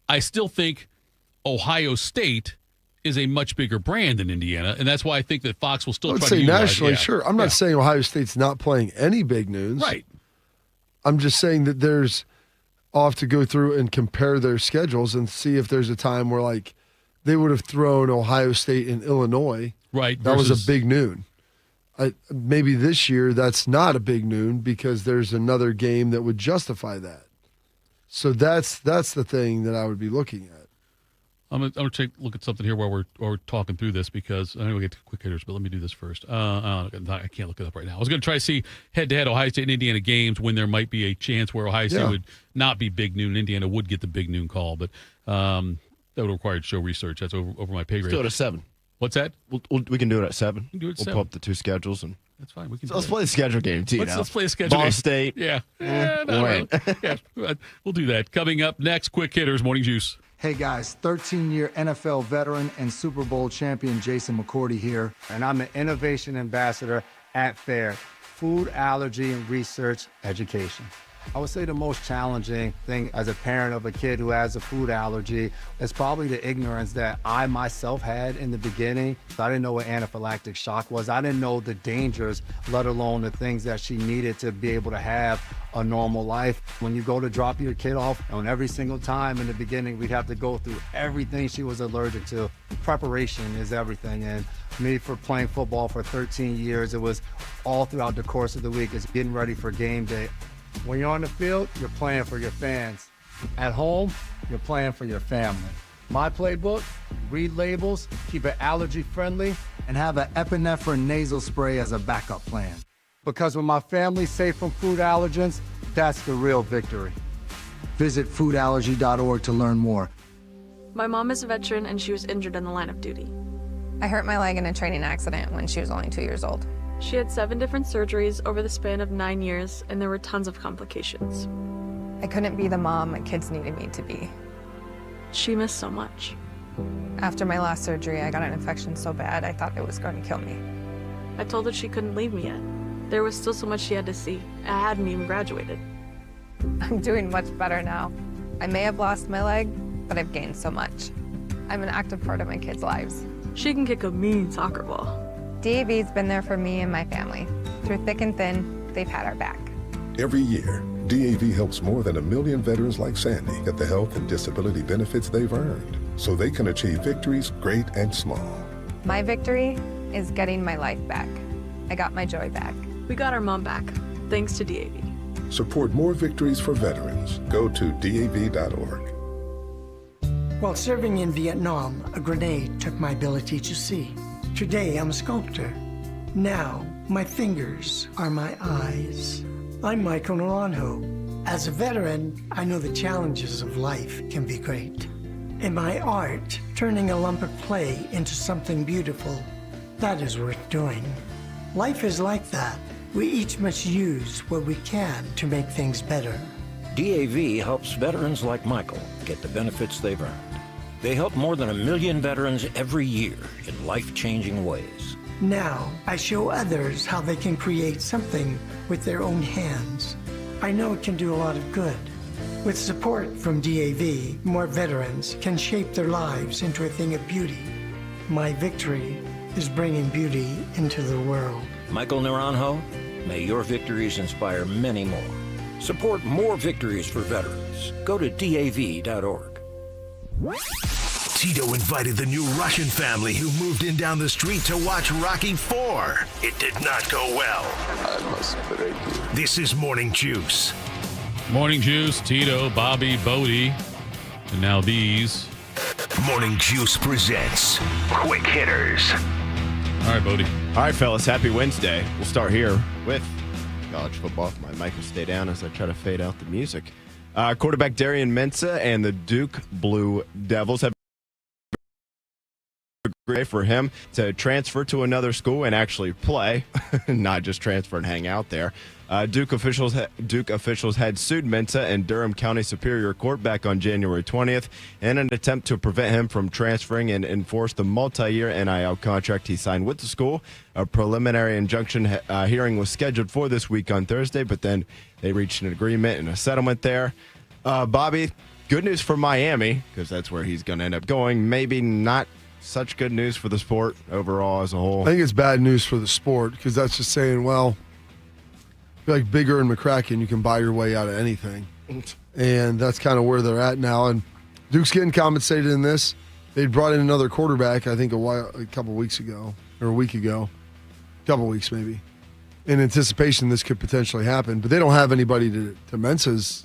I still think Ohio State is a much bigger brand than Indiana, and that's why I think that Fox will still try to utilize nationally, sure. I'm not saying Ohio State's not playing any Big Noons. Right. I'm just saying that I'll have to go through and compare their schedules and see if there's a time where, they would have thrown Ohio State and Illinois. Right. That was a Big Noon. Maybe this year that's not a Big Noon because there's another game that would justify that. So that's the thing that I would be looking at. I'm gonna take a look at something here while we're talking through this, because I know we'll get to quick hitters, but let me do this first. I can't look it up right now. I was going to try to see head-to-head Ohio State and Indiana games when there might be a chance where Ohio State would not be Big Noon and Indiana would get the Big Noon call, but that would require show research. That's over my pay grade. Let's do it at 7. What's that? We can do it at 7. We can do it at 7. We'll pull up the two schedules and. That's fine. We can. So let's play the schedule game, Tito. Let's play the schedule game. Ball State. Yeah. Win. Yeah, we'll do that. Coming up next, quick hitters, Morning Juice. Hey guys, 13-year NFL veteran and Super Bowl champion Jason McCourty here, and I'm the Innovation Ambassador at FAIR, Food Allergy and Research Education. I would say the most challenging thing as a parent of a kid who has a food allergy is probably the ignorance that I myself had in the beginning. I didn't know what anaphylactic shock was. I didn't know the dangers, let alone the things that she needed to be able to have a normal life. When you go to drop your kid off, and every single time in the beginning, we'd have to go through everything she was allergic to. Preparation is everything. And me, for playing football for 13 years, it was all throughout the course of the week. It's getting ready for game day. When you're on the field, you're playing for your fans. At home, you're playing for your family. My playbook, read labels, keep it allergy friendly, and have an epinephrine nasal spray as a backup plan. Because when my family's safe from food allergens, that's the real victory. Visit foodallergy.org to learn more. My mom is a veteran and she was injured in the line of duty. I hurt my leg in a training accident when she was only 2 years old. She had 7 different surgeries over the span of 9 years, and there were tons of complications. I couldn't be the mom my kids needed me to be. She missed so much. After my last surgery, I got an infection so bad I thought it was going to kill me. I told her she couldn't leave me yet. There was still so much she had to see. I hadn't even graduated. I'm doing much better now. I may have lost my leg, but I've gained so much. I'm an active part of my kids' lives. She can kick a mean soccer ball. DAV's been there for me and my family. Through thick and thin, they've had our back. Every year, DAV helps more than 1 million veterans like Sandy get the health and disability benefits they've earned, so they can achieve victories great and small. My victory is getting my life back. I got my joy back. We got our mom back, thanks to DAV. Support more victories for veterans. Go to DAV.org. While serving in Vietnam, a grenade took my ability to see. Today, I'm a sculptor. Now, my fingers are my eyes. I'm Michael Naranjo. As a veteran, I know the challenges of life can be great. In my art, turning a lump of clay into something beautiful, that is worth doing. Life is like that. We each must use what we can to make things better. DAV helps veterans like Michael get the benefits they've earned. They help more than 1 million veterans every year in life-changing ways. Now, I show others how they can create something with their own hands. I know it can do a lot of good. With support from DAV, more veterans can shape their lives into a thing of beauty. My victory is bringing beauty into the world. Michael Naranjo, may your victories inspire many more. Support more victories for veterans. Go to DAV.org. Tito invited the new Russian family who moved in down the street to watch Rocky IV. It did not go well. I must break you. This is Morning Juice. Morning Juice, Tito, Bobby, Bodie, and now these. Morning Juice presents Quick Hitters. All right, Bodie. All right, fellas, happy Wednesday. We'll start here with college football. My mic will stay down as I try to fade out the music. Quarterback Darian Mensah and the Duke Blue Devils have agreed for him to transfer to another school and actually play, not just transfer and hang out there. Duke officials had sued Mensah in Durham County Superior Court back on January 20th in an attempt to prevent him from transferring and enforce the multi-year NIL contract he signed with the school. A preliminary injunction hearing was scheduled for this week on Thursday, but then they reached an agreement and a settlement there. Bobby, good news for Miami, because that's where he's going to end up going. Maybe not such good news for the sport overall as a whole. I think it's bad news for the sport, because that's just saying, well, like Bigger and McCracken, you can buy your way out of anything. And that's kind of where they're at now. And Duke's getting compensated in this. They brought in another quarterback, I think, a couple weeks ago, or a week ago. A couple weeks, maybe. In anticipation this could potentially happen. But they don't have anybody to Mensah's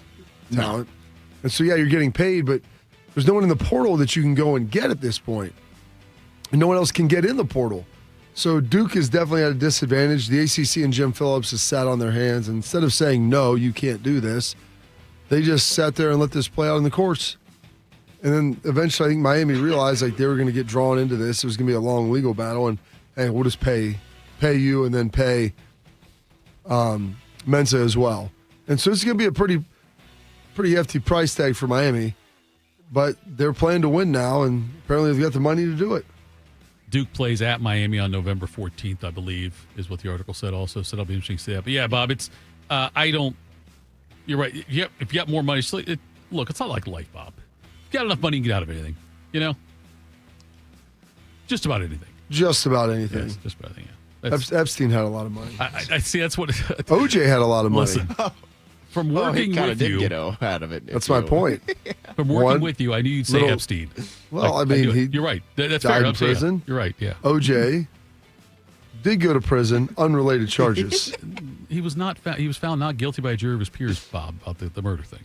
talent. No. And so, yeah, you're getting paid, but there's no one in the portal that you can go and get at this point. And no one else can get in the portal. So Duke is definitely at a disadvantage. The ACC and Jim Phillips has sat on their hands. And instead of saying, no, you can't do this, they just sat there and let this play out in the courts. And then eventually I think Miami realized like they were going to get drawn into this. It was going to be a long legal battle. And, hey, we'll just pay you and then pay Mensah as well. And so it's going to be a pretty hefty price tag for Miami. But they're playing to win now, and apparently they've got the money to do it. Duke plays at Miami on November 14th, I believe, is what the article said also. So that'll be interesting to see that. But yeah, Bob, it's you're right. If you got more money, look, it's not like life, Bob. If you got enough money, you can get out of anything. Just about anything. Just about anything. Yes, just about anything, yeah. Epstein had a lot of money. I see. That's what OJ had a lot of money. Listen, from working with you, get out of it. That's my point. From working with you, I knew you'd say Epstein. Well, you're right. That's died fair. in prison. You're right. Yeah. OJ did go to prison, unrelated charges. He was not. He was found not guilty by a jury of his peers, Bob, about the murder thing.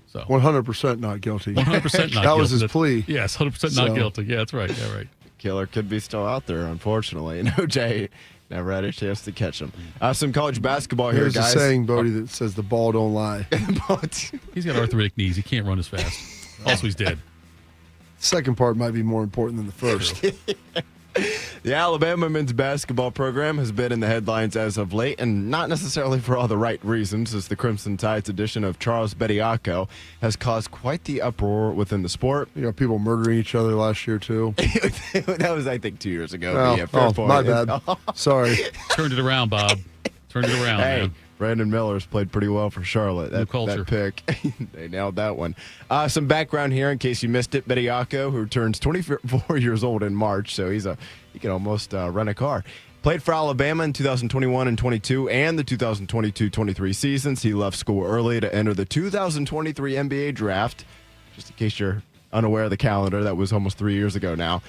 So 100% not guilty. 100% not guilty. That was his plea. Yes, 100% not guilty. Yeah, that's right. Yeah, right. Killer could be still out there, unfortunately, and OJ never had a chance to catch him. Some college basketball here, guys. There's a saying, Bodie, that says the ball don't lie. He's got arthritic knees. He can't run as fast. Also, he's dead. The second part might be more important than the first. The Alabama men's basketball program has been in the headlines as of late, and not necessarily for all the right reasons, as the Crimson Tide's addition of Charles Bediako has caused quite the uproar within the sport. People murdering each other last year, too. That was, I think, 2 years ago. Oh, yeah, fair point. My bad. Sorry. Turned it around, Bob. Turned it around, man. Brandon Miller's played pretty well for Charlotte. New culture. That pick. They nailed that one. Some background here in case you missed it. Bediako, who turns 24 years old in March, so he can almost rent a car. Played for Alabama in 2021 and 22 and the 2022-23 seasons. He left school early to enter the 2023 NBA draft. Just in case you're unaware of the calendar, that was almost 3 years ago now.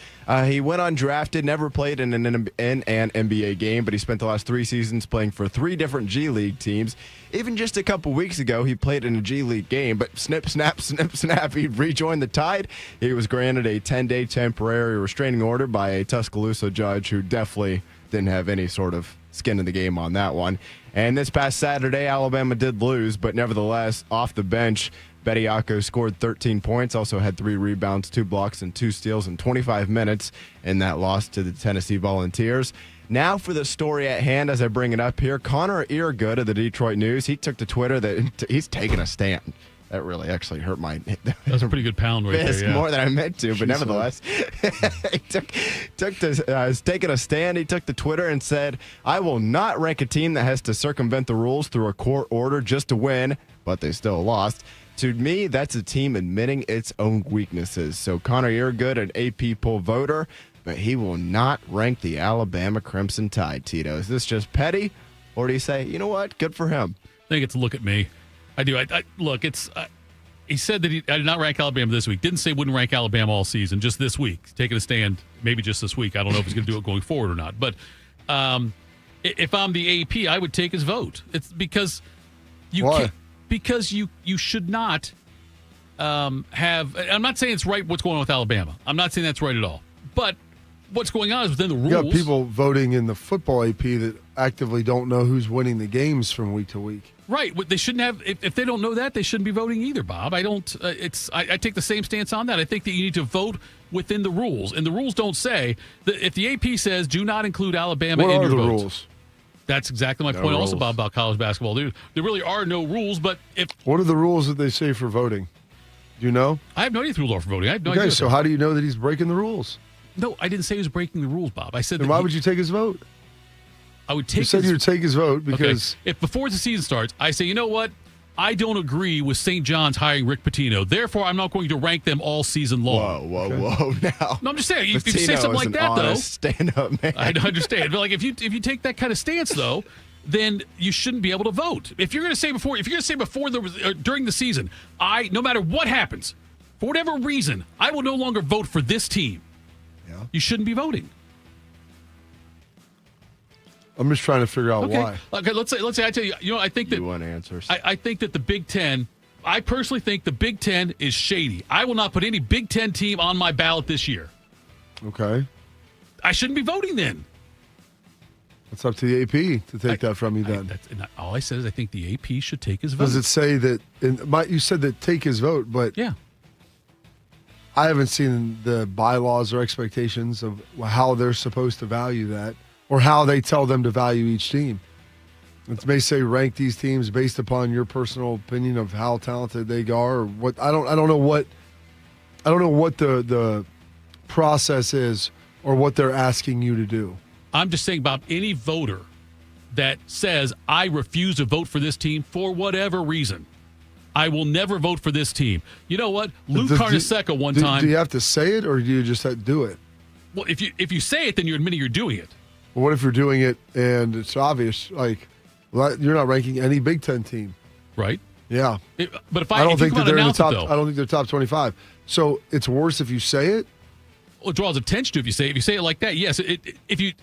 He went undrafted, never played in an NBA game, but he spent the last 3 seasons playing for 3 different G League teams. Even just a couple weeks ago, he played in a G League game, but snip, snap, he rejoined the Tide. He was granted a 10-day temporary restraining order by a Tuscaloosa judge who definitely didn't have any sort of skin in the game on that one. And this past Saturday, Alabama did lose, but nevertheless, off the bench, Bediako scored 13 points, also had 3 rebounds, 2 blocks, and 2 steals in 25 minutes in that loss to the Tennessee Volunteers. Now for the story at hand as I bring it up here. Connor Eargood of the Detroit News, he took to Twitter that he's taking a stand. That really actually hurt my That's a pretty good pound right there, yeah. More than I meant to, but nevertheless, he's taking a stand. He took to Twitter and said, "I will not rank a team that has to circumvent the rules through a court order just to win," but they still lost. To me, that's a team admitting its own weaknesses. So Connor Eargood, an AP poll voter, but he will not rank the Alabama Crimson Tide, Tito. Is this just petty, or do you say, you know what, good for him? I think it's a look at me. I do. Look, he said that I did not rank Alabama this week. Didn't say wouldn't rank Alabama all season, just this week. Taking a stand, maybe just this week. I don't know if he's going to do it going forward or not. But if I'm the AP, I would take his vote. It's because you can't. Because you should not have. I'm not saying it's right what's going on with Alabama. I'm not saying that's right at all. But what's going on is within the rules. You got people voting in the football AP that actively don't know who's winning the games from week to week. Right. They shouldn't have. If they don't know that, they shouldn't be voting either, Bob. I don't. I take the same stance on that. I think that you need to vote within the rules, and the rules don't say that if the AP says do not include Alabama in your votes. What are the rules? That's exactly my point also, Bob, about college basketball. There really are no rules, but if... What are the rules that they say for voting? Do you know? I have no idea if the rules are for voting. I have no idea. Okay, so how do you know that he's breaking the rules? No, I didn't say he was breaking the rules, Bob. I said then why would you take his vote? I would take You said you would take his vote because... Okay. If before the season starts, I say, you know what? I don't agree with St. John's hiring Rick Pitino. Therefore, I'm not going to rank them all season long. Whoa, now. No, I'm just saying, if you say something like that, though... stand-up man. I understand. But like, if you take that kind of stance, though... then you shouldn't be able to vote. If you're going to say during the season, no matter what happens, for whatever reason, I will no longer vote for this team. Yeah. You shouldn't be voting. I'm just trying to figure out why. Okay, let's say I tell you, I think that you want answers. I think that the Big Ten. I personally think the Big Ten is shady. I will not put any Big Ten team on my ballot this year. Okay. I shouldn't be voting then. It's up to the AP to take that from you then. All I said is I think the AP should take his vote. Does it say that, you said that take his vote, but yeah, I haven't seen the bylaws or expectations of how they're supposed to value that or how they tell them to value each team. It may say rank these teams based upon your personal opinion of how talented they are or what. I don't know what the process is or what they're asking you to do? I'm just saying about any voter that says, I refuse to vote for this team for whatever reason. I will never vote for this team. You know what? Lou Carnesecca one time. Do you have to say it, or do you just have to do it? Well, if you say it, then you're admitting you're doing it. Well, what if you're doing it and it's obvious? Like, you're not ranking any Big Ten team. Right. Yeah. But if I don't think that they're in the top. It, I don't think they're top 25. So it's worse if you say it. Well, it draws attention to if you say it. If you say it like that, yes.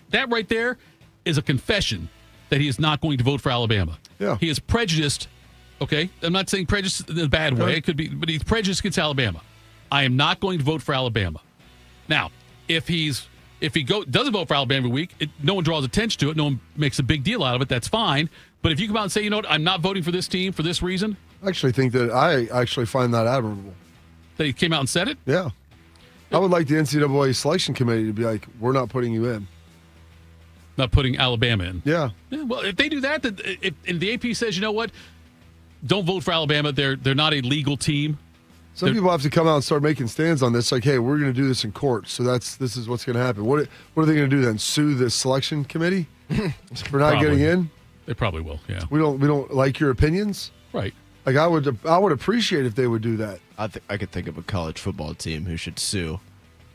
That right there is a confession that he is not going to vote for Alabama. Yeah. He is prejudiced. Okay, I'm not saying prejudice in a bad way. It could be, but he's prejudiced against Alabama. I am not going to vote for Alabama. Now, if he doesn't vote for Alabama every week, no one draws attention to it. No one makes a big deal out of it. That's fine. But if you come out and say, you know what, I'm not voting for this team for this reason. I actually think that I actually find that admirable. That he came out and said it? Yeah. I would like the NCAA selection committee to be like, we're not putting you in. Not putting Alabama in. Yeah. Well, if they do that, and the AP says, you know what, don't vote for Alabama. They're not a legal team. Some people have to come out and start making stands on this. Like, hey, we're going to do this in court. So this is what's going to happen. What are they going to do then? Sue the selection committee for not getting in? They probably will. Yeah. We don't like your opinions. Right. Like I would appreciate if they would do that. I could think of a college football team who should sue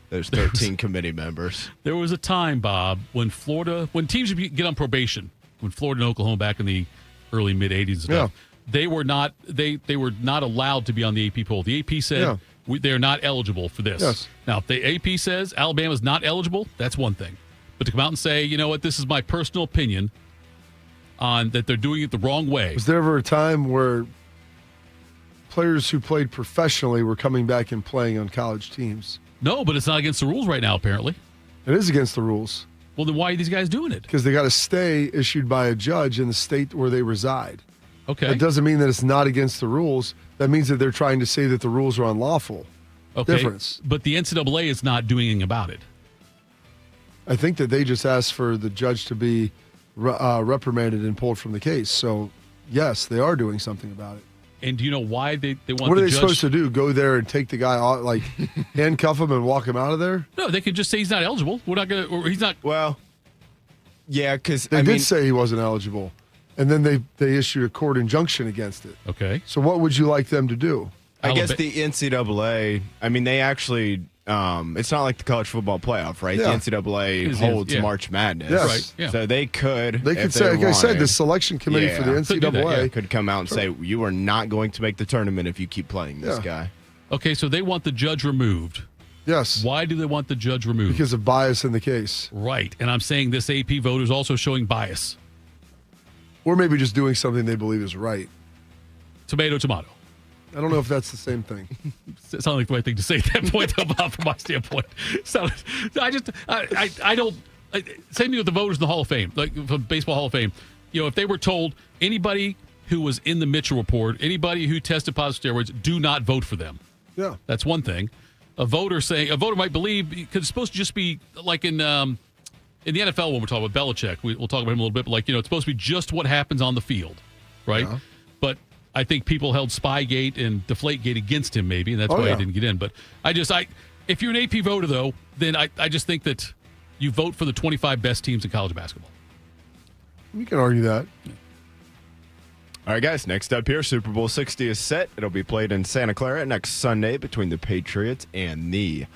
those 13 committee members. There was a time, Bob, when teams would get on probation, when Florida and Oklahoma back in the early mid 80s and stuff. Yeah. They were not allowed to be on the AP poll. The AP said they're not eligible for this. Yes. Now, if the AP says Alabama's not eligible, that's one thing. But to come out and say, you know what, this is my personal opinion on that they're doing it the wrong way. Was there ever a time where players who played professionally were coming back and playing on college teams? No, but it's not against the rules right now, apparently. It is against the rules. Well, then why are these guys doing it? Because they got a stay issued by a judge in the state where they reside. Okay. That doesn't mean that it's not against the rules. That means that they're trying to say that the rules are unlawful. Okay. Difference. But the NCAA is not doing anything about it. I think that they just asked for the judge to be reprimanded and pulled from the case. So, yes, they are doing something about it. And do you know why they want the judge? What are they supposed to do? Go there and take the guy out, like handcuff him and walk him out of there? No, they could just say he's not eligible. We're not going to, or he's not. Well, yeah, because they did say he wasn't eligible. And then they issued a court injunction against it. Okay. So what would you like them to do? I guess the NCAA, I mean, they actually, it's not like the college football playoff, right? Yeah. The NCAA holds March Madness. Yes. Right. Yeah. So they could say, like I said, the selection committee for the NCAA could come out and say, you are not going to make the tournament if you keep playing this guy. Okay, so they want the judge removed. Yes. Why do they want the judge removed? Because of bias in the case. Right. And I'm saying this AP voter is also showing bias. Or maybe just doing something they believe is right. Tomato, tomato. I don't know if that's the same thing. It sounded like the right thing to say at that point, though, Bob, from my standpoint. So I don't. Same thing with the voters in the Hall of Fame, like from Baseball Hall of Fame. You know, if they were told anybody who was in the Mitchell report, anybody who tested positive steroids, do not vote for them. Yeah, that's one thing. A voter might believe, because it's supposed to just be like in the NFL when we're talking about Belichick. We'll talk about him a little bit, but like, you know, it's supposed to be just what happens on the field, right? Yeah. But I think people held Spygate and Deflategate against him, maybe, and that's why he didn't get in. But if you're an AP voter, though, then I just think that you vote for the 25 best teams in college basketball. You can argue that. Yeah. All right, guys, next up here, Super Bowl 60 is set. It'll be played in Santa Clara next Sunday between the Patriots and the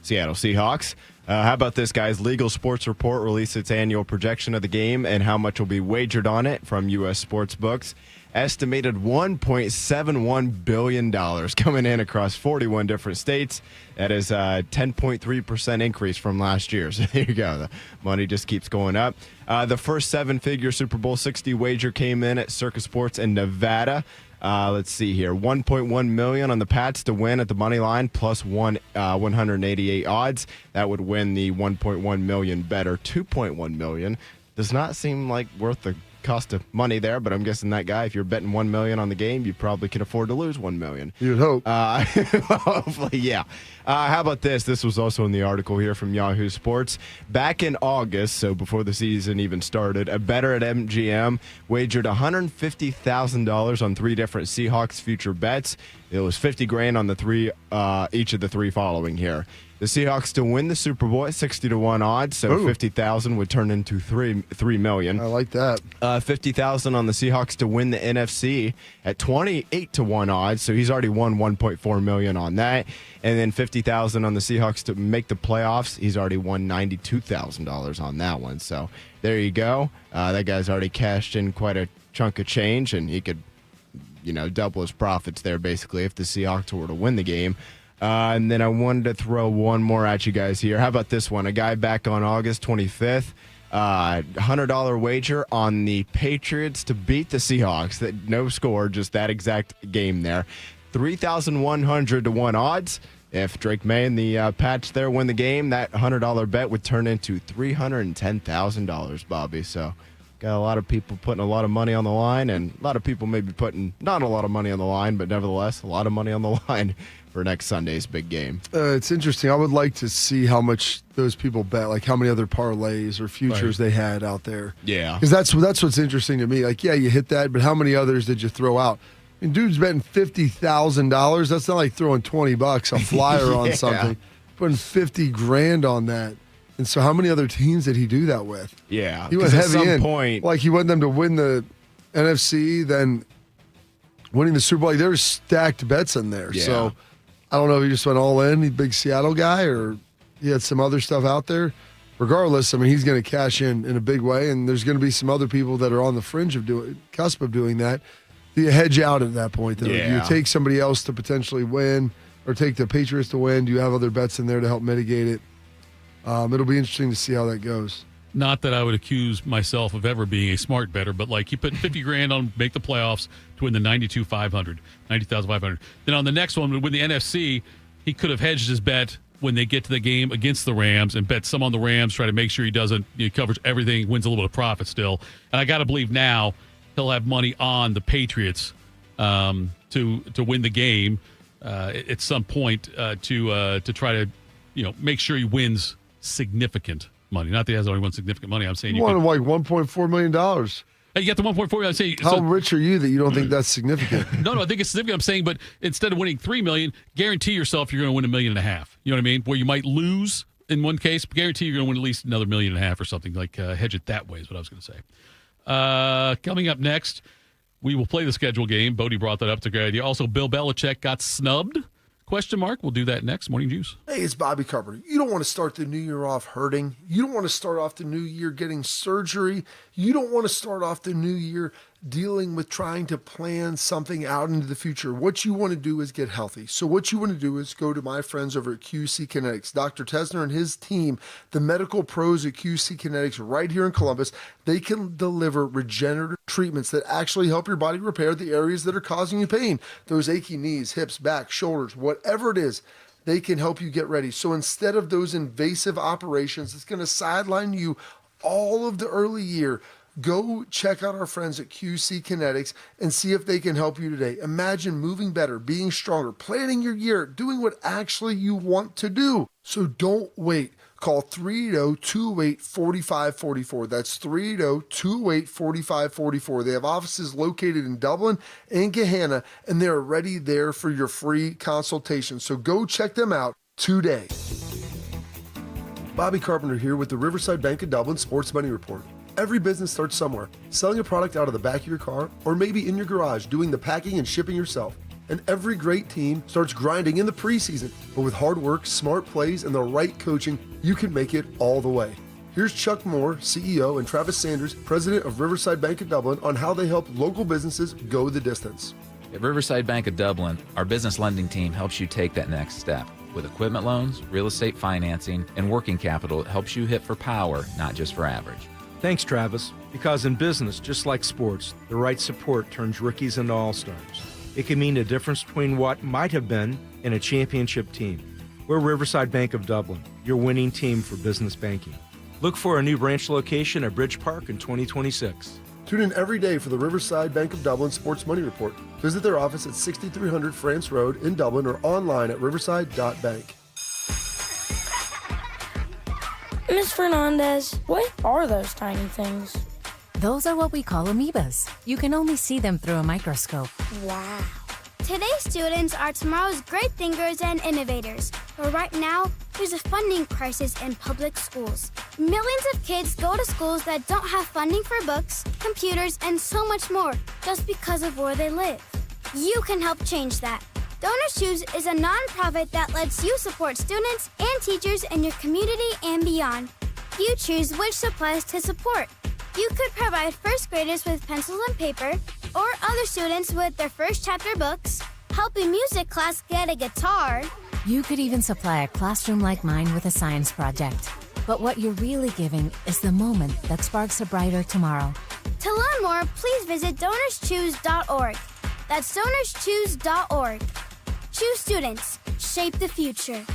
Seattle Seahawks. How about this, guys? Legal Sports Report released its annual projection of the game and how much will be wagered on it from U.S. sports books. Estimated $1.71 billion coming in across 41 different states. That is a 10.3% increase from last year. So there you go. The money just keeps going up. The first seven-figure Super Bowl 60 wager came in at Circus Sports in Nevada. Let's see here. $1.1 million on the Pats to win at the money line, plus 188 odds. That would win the $1.1 million better. $2.1 million does not seem like worth the cost of money there, but I'm guessing that guy, if you're betting $1 million on the game, you probably can afford to lose $1 million. You'd hope. Hopefully, yeah. How about this? This was also in the article here from Yahoo Sports. Back in August, so before the season even started, a bettor at MGM wagered $150,000 on 3 different Seahawks future bets. It was $50,000 on each of the 3 following here. The Seahawks to win the Super Bowl at 60-1 odds, so $50,000 would turn into $3 million. I like that. $50,000 on the Seahawks to win the NFC at 28-1 odds, so he's already won $1.4 million on that. And then $50,000 on the Seahawks to make the playoffs. He's already won $92,000 on that one. So there you go. That guy's already cashed in quite a chunk of change, and he could, double his profits there basically if the Seahawks were to win the game. And then I wanted to throw one more at you guys here. How about this one? A guy back on August 25th, $100 wager on the Patriots to beat the Seahawks. That no score, just that exact game there. 3,100-1 odds. If Drake May and the Pats there win the game, that $100 bet would turn into $310,000, Bobby. So got a lot of people putting a lot of money on the line, and a lot of people maybe putting not a lot of money on the line, but nevertheless, a lot of money on the line for next Sunday's big game. It's interesting. I would like to see how much those people bet, like how many other parlays or futures they had out there. Yeah. Because that's what's interesting to me. Like, yeah, you hit that, but how many others did you throw out? I mean, dude's betting $50,000. That's not like throwing $20 a flyer on something. Putting $50,000 on that. And so how many other teams did he do that with? Yeah. He went heavy at some in. point, like he wanted them to win the NFC, then winning the Super Bowl. Like, there were stacked bets in there. Yeah. So I don't know if he just went all in, he's a big Seattle guy, or he had some other stuff out there. Regardless, I mean, he's going to cash in a big way, and there's going to be some other people that are on the fringe of cusp of doing that. Do you hedge out at that point, though? Yeah. Do you take somebody else to potentially win, or take the Patriots to win? Do you have other bets in there to help mitigate it? It'll be interesting to see how that goes. Not that I would accuse myself of ever being a smart bettor, but like you put $50,000 on make the playoffs to win the 90,500. Then on the next one, to win the NFC, he could have hedged his bet when they get to the game against the Rams and bet some on the Rams, try to make sure he covers everything, wins a little bit of profit still. And I got to believe now he'll have money on the Patriots to win the game at some point to try to make sure he wins significant money. Not that he has only won significant money. I'm saying you won like $1.4 million. Hey, you got the 1.4. I'm saying, how rich are you that you don't think that's significant? No, I think it's significant. I'm saying, but instead of winning $3 million, guarantee yourself you're going to win $1.5 million. You know what I mean? Where you might lose in one case, but guarantee you're going to win at least another $1.5 million or something. Like hedge it that way is what I was going to say. Coming up next, we will play the schedule game. Bodie brought that up. It's a great idea. Also, Bill Belichick got snubbed. Question mark. We'll do that next. Morning Juice. Hey, it's Bobby Carpenter. You don't want to start the new year off hurting. You don't want to start off the new year getting surgery. You don't want to start off the new year dealing with trying to plan something out into the future. What you want to do is get healthy. So what you want to do is go to my friends over at QC Kinetics. Dr. Tesner and his team, the medical pros at QC Kinetics right here in Columbus, they can deliver regenerative treatments that actually help your body repair the areas that are causing you pain. Those achy knees, hips, back, shoulders, whatever it is, they can help you get ready. So instead of those invasive operations, it's going to sideline you all of the early year. Go check out our friends at QC Kinetics and see if they can help you today. Imagine moving better, being stronger, planning your year, doing what actually you want to do. So don't wait. Call 380-208-4544. That's 380-208-4544. They have offices located in Dublin and Gahanna, and they're ready there for your free consultation. So go check them out today. Bobby Carpenter here with the Riverside Bank of Dublin Sports Money Report. Every business starts somewhere, selling a product out of the back of your car or maybe in your garage, doing the packing and shipping yourself. And every great team starts grinding in the preseason, but with hard work, smart plays, and the right coaching, you can make it all the way. Here's Chuck Moore, CEO, and Travis Sanders, president of Riverside Bank of Dublin, on how they help local businesses go the distance. At Riverside Bank of Dublin, our business lending team helps you take that next step. With equipment loans, real estate financing, and working capital, it helps you hit for power, not just for average. Thanks, Travis, because in business, just like sports, the right support turns rookies into all-stars. It can mean the difference between what might have been and a championship team. We're Riverside Bank of Dublin, your winning team for business banking. Look for a new branch location at Bridge Park in 2026. Tune in every day for the Riverside Bank of Dublin Sports Money Report. Visit their office at 6300 France Road in Dublin or online at riverside.bank. Miss Fernandez, what are those tiny things? Those are what we call amoebas. You can only see them through a microscope. Wow. Today's students are tomorrow's great thinkers and innovators. But right now, there's a funding crisis in public schools. Millions of kids go to schools that don't have funding for books, computers, and so much more just because of where they live. You can help change that. Donors Choose is a nonprofit that lets you support students and teachers in your community and beyond. You choose which supplies to support. You could provide first graders with pencils and paper, or other students with their first chapter books, help a music class get a guitar. You could even supply a classroom like mine with a science project. But what you're really giving is the moment that sparks a brighter tomorrow. To learn more, please visit DonorsChoose.org. That's DonorsChoose.org. Choose students. Shape the future.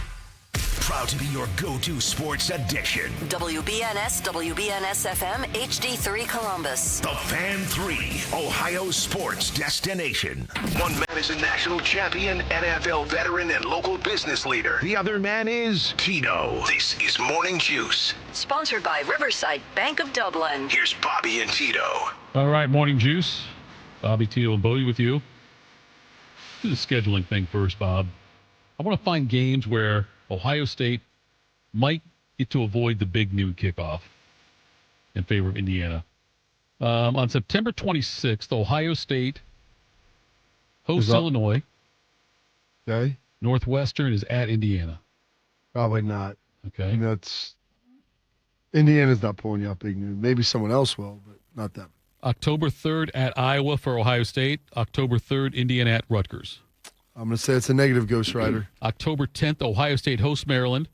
Proud to be your go-to sports addiction. WBNS, WBNS FM, HD3 Columbus. The Fan 3, Ohio sports destination. One man is a national champion, NFL veteran, and local business leader. The other man is Tito. This is Morning Juice. Sponsored by Riverside Bank of Dublin. Here's Bobby and Tito. All right, Morning Juice. Bobby, Tito, and Bodie with you. Do the scheduling thing first, Bob. I want to find games where Ohio State might get to avoid the big noon kickoff in favor of Indiana. On September 26th, Ohio State hosts Illinois. Okay. Northwestern is at Indiana. Probably not. Okay. And that's Indiana's not pulling you up big noon. Maybe someone else will, but not them. October 3rd at Iowa for Ohio State. October 3rd, Indiana at Rutgers. I'm going to say it's a negative Ghost Rider. October 10th, Ohio State hosts Maryland.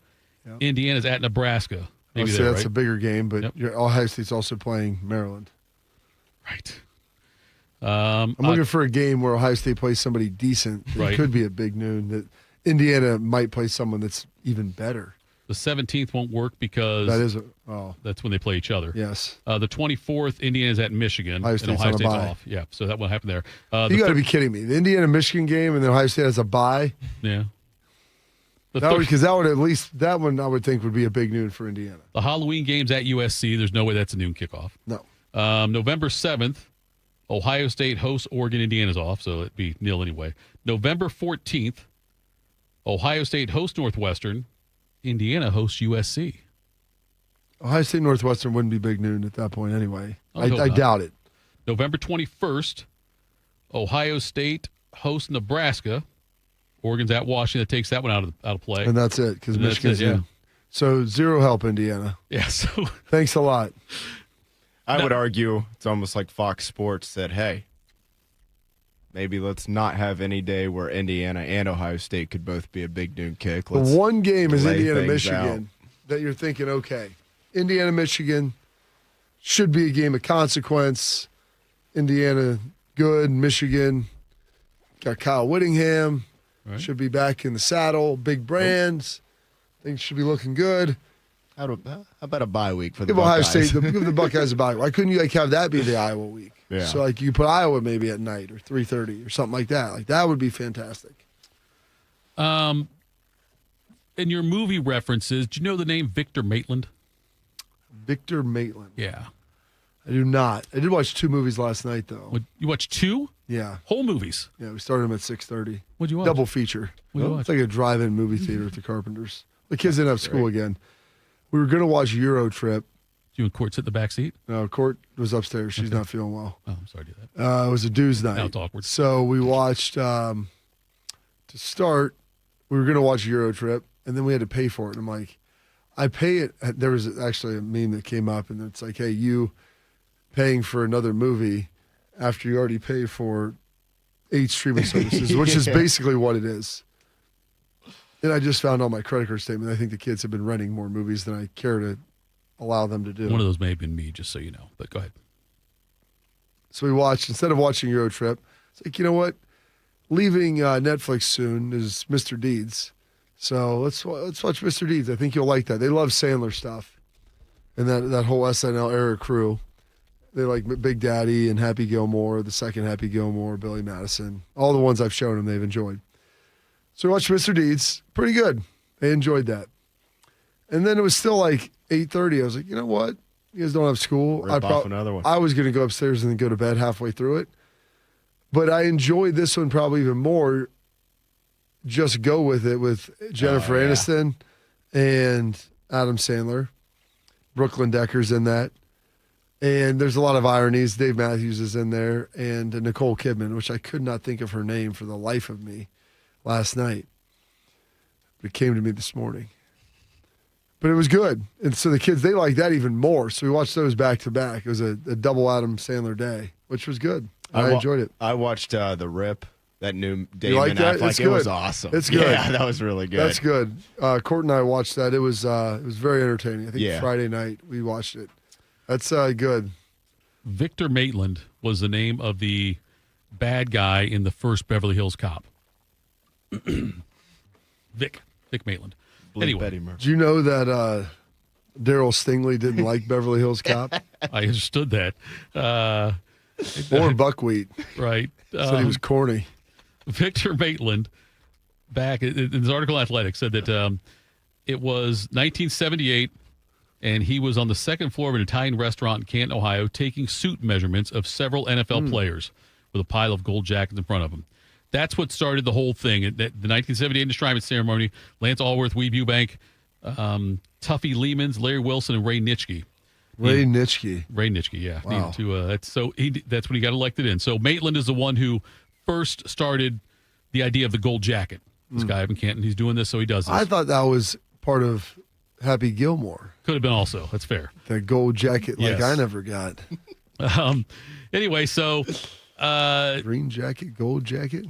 Yep. Indiana's at Nebraska. Maybe that's a bigger game, but Ohio State's also playing Maryland. Right. I'm looking for a game where Ohio State plays somebody decent. It could be a big noon. That Indiana might play someone that's even better. The 17th won't work because that's when they play each other. Yes. The 24th, Indiana's at Michigan. Ohio State's and Ohio State's on a bye. off. Yeah, so that won't happen there. You got to be kidding me. The Indiana-Michigan game and then Ohio State has a bye? Yeah. Because that would at least, that one I would think would be a big noon for Indiana. The Halloween game's at USC. There's no way that's a noon kickoff. No. November 7th, Ohio State hosts Oregon. Indiana's off, so it'd be nil anyway. November 14th, Ohio State hosts Northwestern. Indiana hosts USC. Ohio State Northwestern wouldn't be big noon at that point anyway. I doubt it. November 21st, Ohio State hosts Nebraska. Oregon's at Washington. That takes that one out of play. And that's it, because Michigan's in. So zero help, Indiana. Yeah. So thanks a lot. I would argue it's almost like Fox Sports said, hey, maybe let's not have any day where Indiana and Ohio State could both be a big noon kick. The one game is Indiana-Michigan that you're thinking, okay, Indiana-Michigan should be a game of consequence. Indiana, good. Michigan got Kyle Whittingham. Right. Should be back in the saddle. Big brands. Things should be looking good. How about a bye week for the Ohio Buckeyes? State, give the Buckeyes a bye. Why couldn't you have that be the Iowa week? Yeah. So you put Iowa maybe at night or 3:30 or something like that. That would be fantastic. In your movie references, do you know the name Victor Maitland? Victor Maitland. Yeah. I do not. I did watch 2 movies last night, though. You watched 2? Yeah. Whole movies? Yeah, we started them at 6:30. What'd you watch? Double feature. What'd you watch? It's like a drive-in movie theater at the Carpenters. The kids didn't have school again. We were going to watch Euro Trip. You and Court sit in the back seat? No, Court was upstairs. She's not feeling well. Oh, I'm sorry to do that. It was a dues night. Now it's awkward. So we watched, to start, we were going to watch Euro Trip, and then we had to pay for it. And I'm like, I pay it. There was actually a meme that came up, and it's like, hey, you paying for another movie after you already pay for 8 streaming services, which is basically what it is. And I just found on my credit card statement, I think the kids have been renting more movies than I care to allow them to do. One of those may have been me, just so you know. But go ahead. So we watched, instead of watching Euro Trip, it's like, you know what? Leaving Netflix soon is Mr. Deeds. So let's watch Mr. Deeds. I think you'll like that. They love Sandler stuff. And that whole SNL era crew. They like Big Daddy and Happy Gilmore, the second Happy Gilmore, Billy Madison. All the ones I've shown them, they've enjoyed. So we watched Mr. Deeds. Pretty good. They enjoyed that. And then it was still like 8:30. I was like, you know what? You guys don't have school. Rip off another one. I was going to go upstairs and then go to bed halfway through it. But I enjoyed this one probably even more. Just go with it with Jennifer Aniston and Adam Sandler. Brooklyn Decker's in that. And there's a lot of ironies. Dave Matthews is in there. And Nicole Kidman, which I could not think of her name for the life of me last night. But it came to me this morning. But it was good. And so the kids, they like that even more. So we watched those back to back. It was a double Adam Sandler day, which was good. I enjoyed it. I watched The Rip, that new Damon like that? Affleck. It's good. It was awesome. It's good. Yeah, that was really good. That's good. Court and I watched that. It was very entertaining. I think Friday night we watched it. That's good. Victor Maitland was the name of the bad guy in the first Beverly Hills Cop. Vic Maitland. Anyway, do you know that Daryl Stingley didn't like Beverly Hills Cop? I understood that. Or buckwheat. Right. Said he was corny. Victor Maitland, back in his article in Athletic, said that it was 1978, and he was on the second floor of an Italian restaurant in Canton, Ohio, taking suit measurements of several NFL players with a pile of gold jackets in front of him. That's what started the whole thing. The 1978 Enshrinement Ceremony, Lance Allworth, Weeb Eubank, Tuffy Lehmans, Larry Wilson, and Ray Nitschke. Ray Nitschke, yeah. Wow. That's when he got elected in. So Maitland is the one who first started the idea of the gold jacket. This guy up in Canton, he's doing this, so he does this. I thought that was part of Happy Gilmore. Could have been also. That's fair. That gold jacket Yes. I never got. Anyway, so green jacket, gold jacket.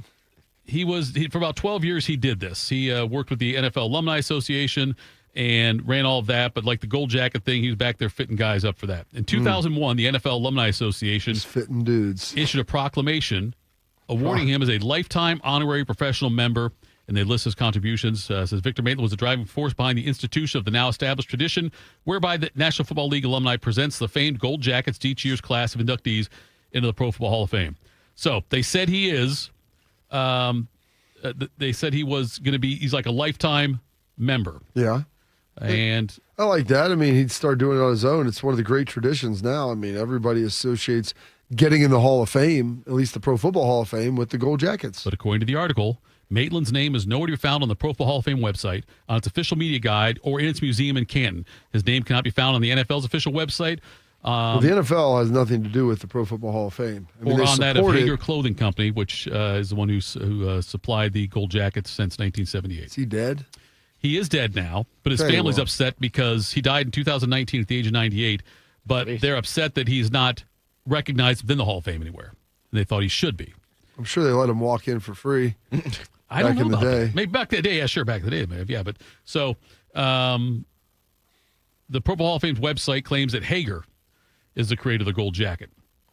He for about 12 years he did this. He worked with the NFL Alumni Association and ran all of that, but like the gold jacket thing, he was back there fitting guys up for that. In 2001, the NFL Alumni Association fitting dudes issued a proclamation awarding him as a lifetime honorary professional member, and they list his contributions. Says Victor Maitland was the driving force behind the institution of the now established tradition whereby the National Football League alumni presents the famed gold jackets to each year's class of inductees into the Pro Football Hall of Fame. So they said he is. They said he was going to be. He's like a lifetime member. Yeah. And I like that. I mean, he'd start doing it on his own. It's one of the great traditions now. I mean, everybody associates getting in the Hall of Fame, at least the Pro Football Hall of Fame, with the gold jackets. But according to the article, Maitland's name is nowhere to be found on the Pro Football Hall of Fame website, on its official media guide, or in its museum in Canton. His name cannot be found on the NFL's official website. Well, the NFL has nothing to do with the Pro Football Hall of Fame. I mean, or on that of Hager Clothing Company, which is the one who supplied the gold jackets since 1978. Is he dead? He is dead now, but his family's upset because he died in 2019 at the age of 98. But they're upset that he's not recognized within the Hall of Fame anywhere. And they thought he should be. I'm sure they let him walk in for free. I don't know back in the about day. that. Maybe back in the day, yeah, sure, back in the day, maybe, yeah. But so the Pro Football Hall of Fame's website claims that Hager is the creator of the gold jacket.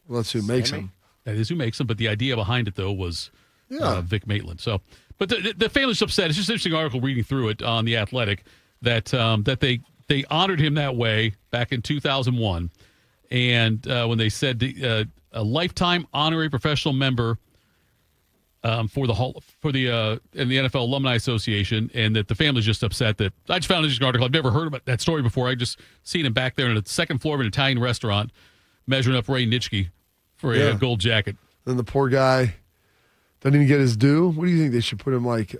Well, that's who makes them. That is who makes them, but the idea behind it, though, was Vic Maitland. So, but the family's upset. It's just an interesting article reading through it on The Athletic that they honored him that way back in 2001. And when they said a lifetime honorary professional member for the NFL Alumni Association, and that the family's just upset that I just found this article. I've never heard about that story before. I just seen him back there in the second floor of an Italian restaurant measuring up Ray Nitschke for a gold jacket. Then the poor guy doesn't even get his due. What do you think they should put him like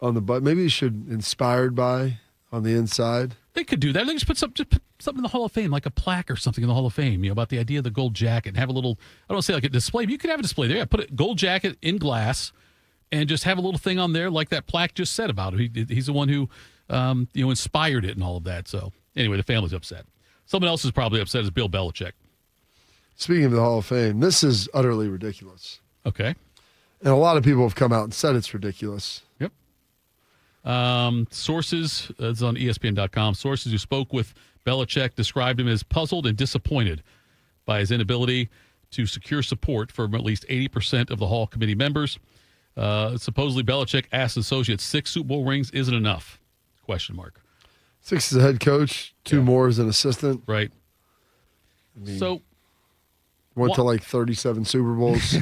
on the butt? Maybe he should inspired by on the inside. They could do that. They just put something in the Hall of Fame, like a plaque or something in the Hall of Fame, about the idea of the gold jacket, and have a little, I don't want to say like a display, but you could have a display there. Yeah, put a gold jacket in glass and just have a little thing on there like that plaque just said about it. He's the one who inspired it and all of that. So anyway, the family's upset. Someone else is probably upset is Bill Belichick. Speaking of the Hall of Fame, this is utterly ridiculous. Okay. And a lot of people have come out and said it's ridiculous. Yep. Sources, it's on ESPN.com, sources who spoke with Belichick described him as puzzled and disappointed by his inability to secure support from at least 80% of the Hall committee members. Supposedly, Belichick asked associates 6 Super Bowl rings isn't enough? ? 6 as a head coach, 2 more as an assistant. Right. I mean, so went to like 37 Super Bowls.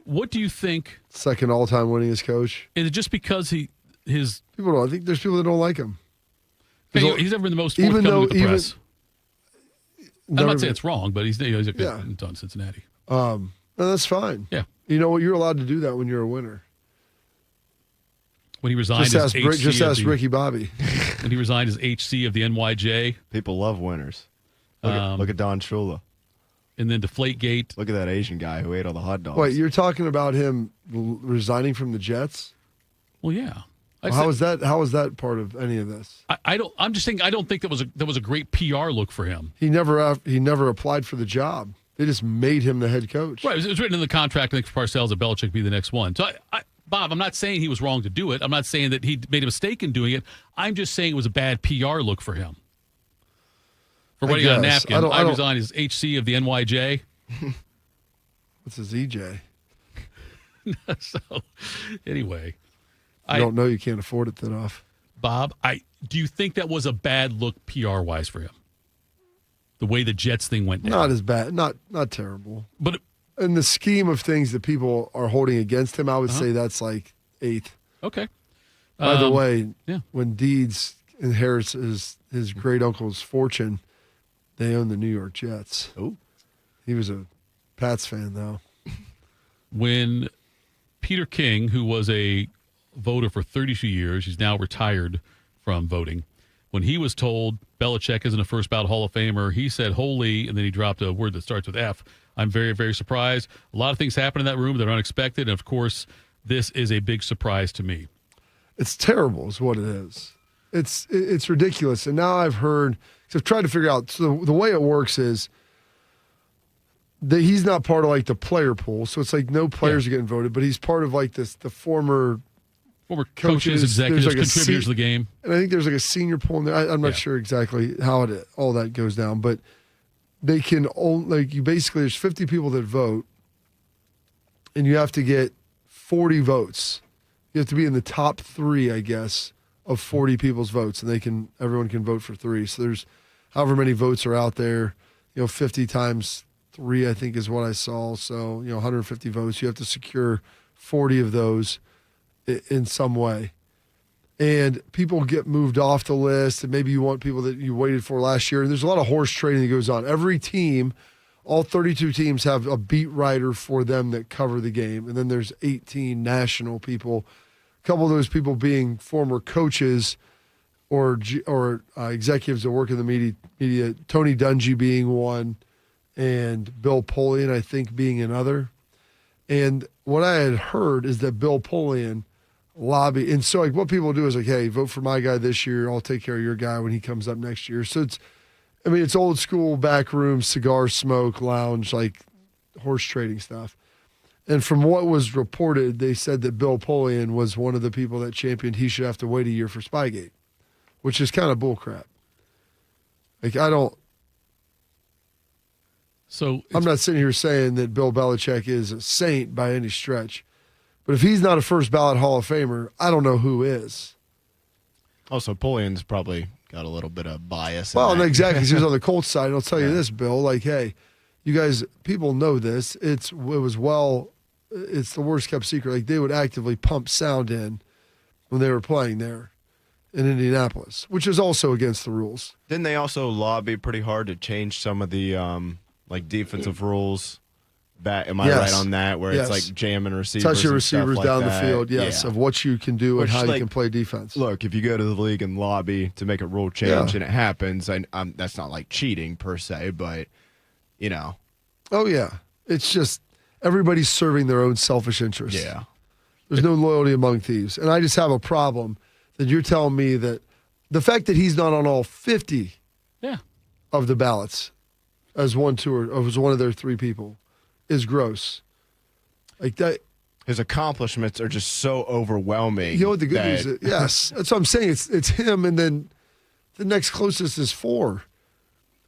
What do you think? Second all-time winningest coach. Is it just because his people don't? I think there's people that don't like him. He's never been the most forthcoming with the press. I'm not saying it's wrong, but he's a good in Cincinnati. No, that's fine. Yeah. You know what? You're allowed to do that when you're a winner. When he resigned just as Ricky Bobby. When he resigned as HC of the NYJ. People love winners. Look at Don Shula. And then Deflategate. Look at that Asian guy who ate all the hot dogs. Wait, you're talking about him resigning from the Jets? Well, yeah. How was that part of any of this? I'm just saying I don't think that was a great PR look for him. He never applied for the job. They just made him the head coach. Right. It was written in the contract, I think, for Parcells that Belichick be the next one. So, Bob, I'm not saying he was wrong to do it. I'm not saying that he made a mistake in doing it. I'm just saying it was a bad PR look for him. For writing on a napkin, I resigned as HC of the NYJ. What's his EJ? So, anyway. I don't know. You can't afford it that off. Bob, do you think that was a bad look PR-wise for him? The way the Jets thing went down? Not as bad. Not terrible. But in the scheme of things that people are holding against him, I would say that's like 8th. Okay. By the way, when Deeds inherits his great-uncle's fortune, they own the New York Jets. Oh. He was a Pats fan, though. When Peter King, who was a voter for 32 years, he's now retired from voting, when he was told Belichick isn't a first ballot Hall of Famer, he said, holy, and then he dropped a word that starts with F. I'm very, very surprised. A lot of things happen in that room that are unexpected, and of course, this is a big surprise to me. It's terrible is what it is. It's ridiculous. And now I've heard, so I've tried to figure out, so the way it works is that he's not part of like the player pool, so it's like no players are getting voted, but he's part of like the former coaches, executives, like contributors to the game. And I think there's like a senior pool in there. I'm not sure exactly how all that goes down, but they can only, there's 50 people that vote, and you have to get 40 votes. You have to be in the top 3, I guess, of 40 people's votes, and everyone can vote for 3. So there's however many votes are out there, 50 times 3, I think is what I saw. So, 150 votes. You have to secure 40 of those in some way. And people get moved off the list, and maybe you want people that you waited for last year. And there's a lot of horse trading that goes on. Every team, all 32 teams have a beat writer for them that cover the game. And then there's 18 national people, a couple of those people being former coaches or executives that work in the media. Tony Dungy being one, and Bill Polian, I think, being another. And what I had heard is that Bill Polian lobby, and so like what people do is like, hey, vote for my guy this year, I'll take care of your guy when he comes up next year. So it's old school backroom cigar smoke lounge, like horse trading stuff. And from what was reported, they said that Bill Polian was one of the people that championed he should have to wait a year for Spygate, which is kind of bullcrap. Like I'm not sitting here saying that Bill Belichick is a saint by any stretch. But if he's not a first ballot Hall of Famer, I don't know who is. Also, Polian's probably got a little bit of bias. Well, exactly. He's on the Colts side. I'll tell you this, Bill. Like, hey, you guys, people know this. It's the worst kept secret. Like, they would actively pump sound in when they were playing there in Indianapolis, which is also against the rules. Didn't they also lobby pretty hard to change some of the defensive rules? Am I right on that? Where it's like jamming receivers, touch your and stuff receivers like down that. the field, of what you can do and how you can play defense. Look, if you go to the league and lobby to make a rule change and it happens, that's not like cheating per se, but Oh yeah, it's just everybody's serving their own selfish interests. Yeah, there's no loyalty among thieves, and I just have a problem that you're telling me that the fact that he's not on all 50 of the ballots as one of their 3 people is gross. Like that, his accomplishments are just so overwhelming. You know what the good news is? Yes, that's what I'm saying. It's him, and then the next closest is 4.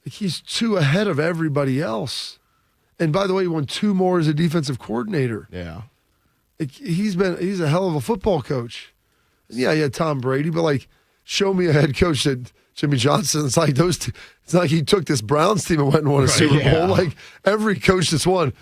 Like he's 2 ahead of everybody else. And by the way, he won 2 more as a defensive coordinator. Yeah, like he's a hell of a football coach. Yeah, he had Tom Brady, but like, show me a head coach that Jimmy Johnson. It's like those two. It's not like he took this Browns team and went and won a Super Bowl. Like every coach that's won,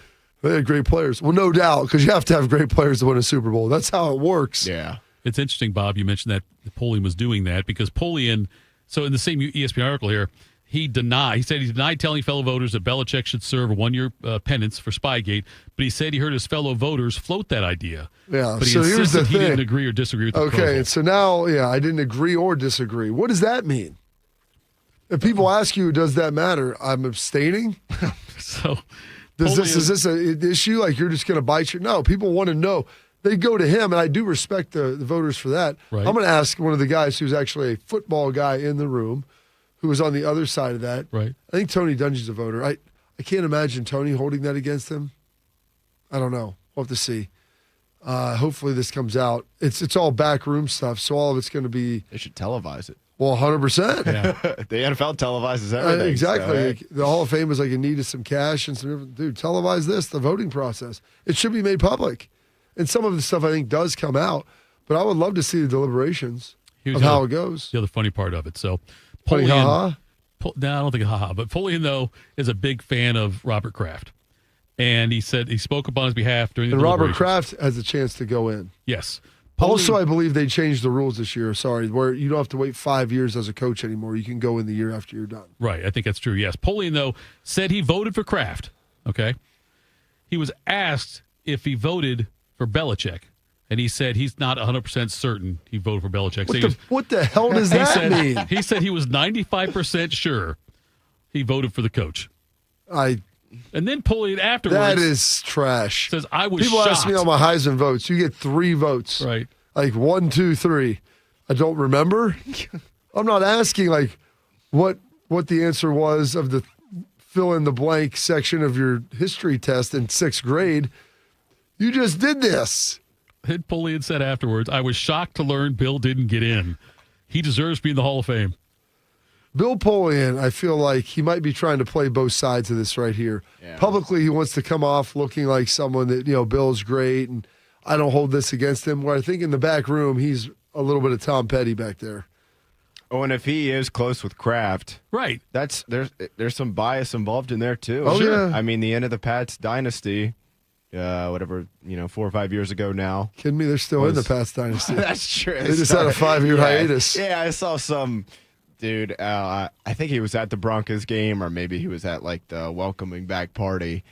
they had great players. Well, no doubt, because you have to have great players to win a Super Bowl. That's how it works. Yeah. It's interesting, Bob, you mentioned that Polian was doing that because Polian So in the same ESPN article here, he said he denied telling fellow voters that Belichick should serve a 1-year penance for Spygate, but he said he heard his fellow voters float that idea. Yeah, but he so here's the he thing. didn't agree or disagree with the proposal. Okay, and so now, I didn't agree or disagree. What does that mean? If people ask you, does that matter? I'm abstaining? So is this an issue? Like you're just going to bite your... No, people want to know. They go to him, and I do respect the voters for that. Right. I'm going to ask one of the guys who's actually a football guy in the room, who was on the other side of that. Right. I think Tony Dungy's a voter. I can't imagine Tony holding that against him. I don't know. We'll have to see. Hopefully this comes out. It's all backroom stuff, so all of it's going to be... They should televise it. Well, 100%. Yeah. The NFL televises everything. Exactly. So, the Hall of Fame is like in need of some cash and some different... Dude, televise this, the voting process. It should be made public. And some of the stuff I think does come out, but I would love to see the deliberations of how it goes. The other funny part of it. So, Funny ha-ha? No, I don't think ha-ha. But Polian, though, is a big fan of Robert Kraft. And he said he spoke up on his behalf during the Robert deliberations. Kraft has a chance to go in. Yes. Also, I believe they changed the rules this year, where you don't have to wait 5 years as a coach anymore. You can go in the year after you're done. Right. I think that's true, yes. Polian, though, said he voted for Kraft. Okay? He was asked if he voted for Belichick. And he said he's not 100% certain he voted for Belichick. What the hell does that mean? He said he was 95% sure he voted for the coach. And then Polian afterwards. That is trash. Says, I was People shocked. ask me on my Heisman votes. You get 3 votes. Right. Like 1, 2, 3. I don't remember. I'm not asking like what the answer was of the fill in the blank section of your history test in 6th grade. You just did this. And Polian said afterwards, I was shocked to learn Bill didn't get in. He deserves to be in the Hall of Fame. Bill Polian, I feel like he might be trying to play both sides of this right here. Yeah. Publicly, he wants to come off looking like someone that, Bill's great, and I don't hold this against him. Where I think in the back room, he's a little bit of Tom Petty back there. Oh, and if he is close with Kraft, right? There's some bias involved in there too. Oh, sure. I mean, the end of the Pats dynasty, 4 or 5 years ago now. Kidding me? They're still in the Pats dynasty. That's true. They just had a 5-year hiatus. Yeah, I saw some dude. I think he was at the Broncos game, or maybe he was at like the welcoming back party,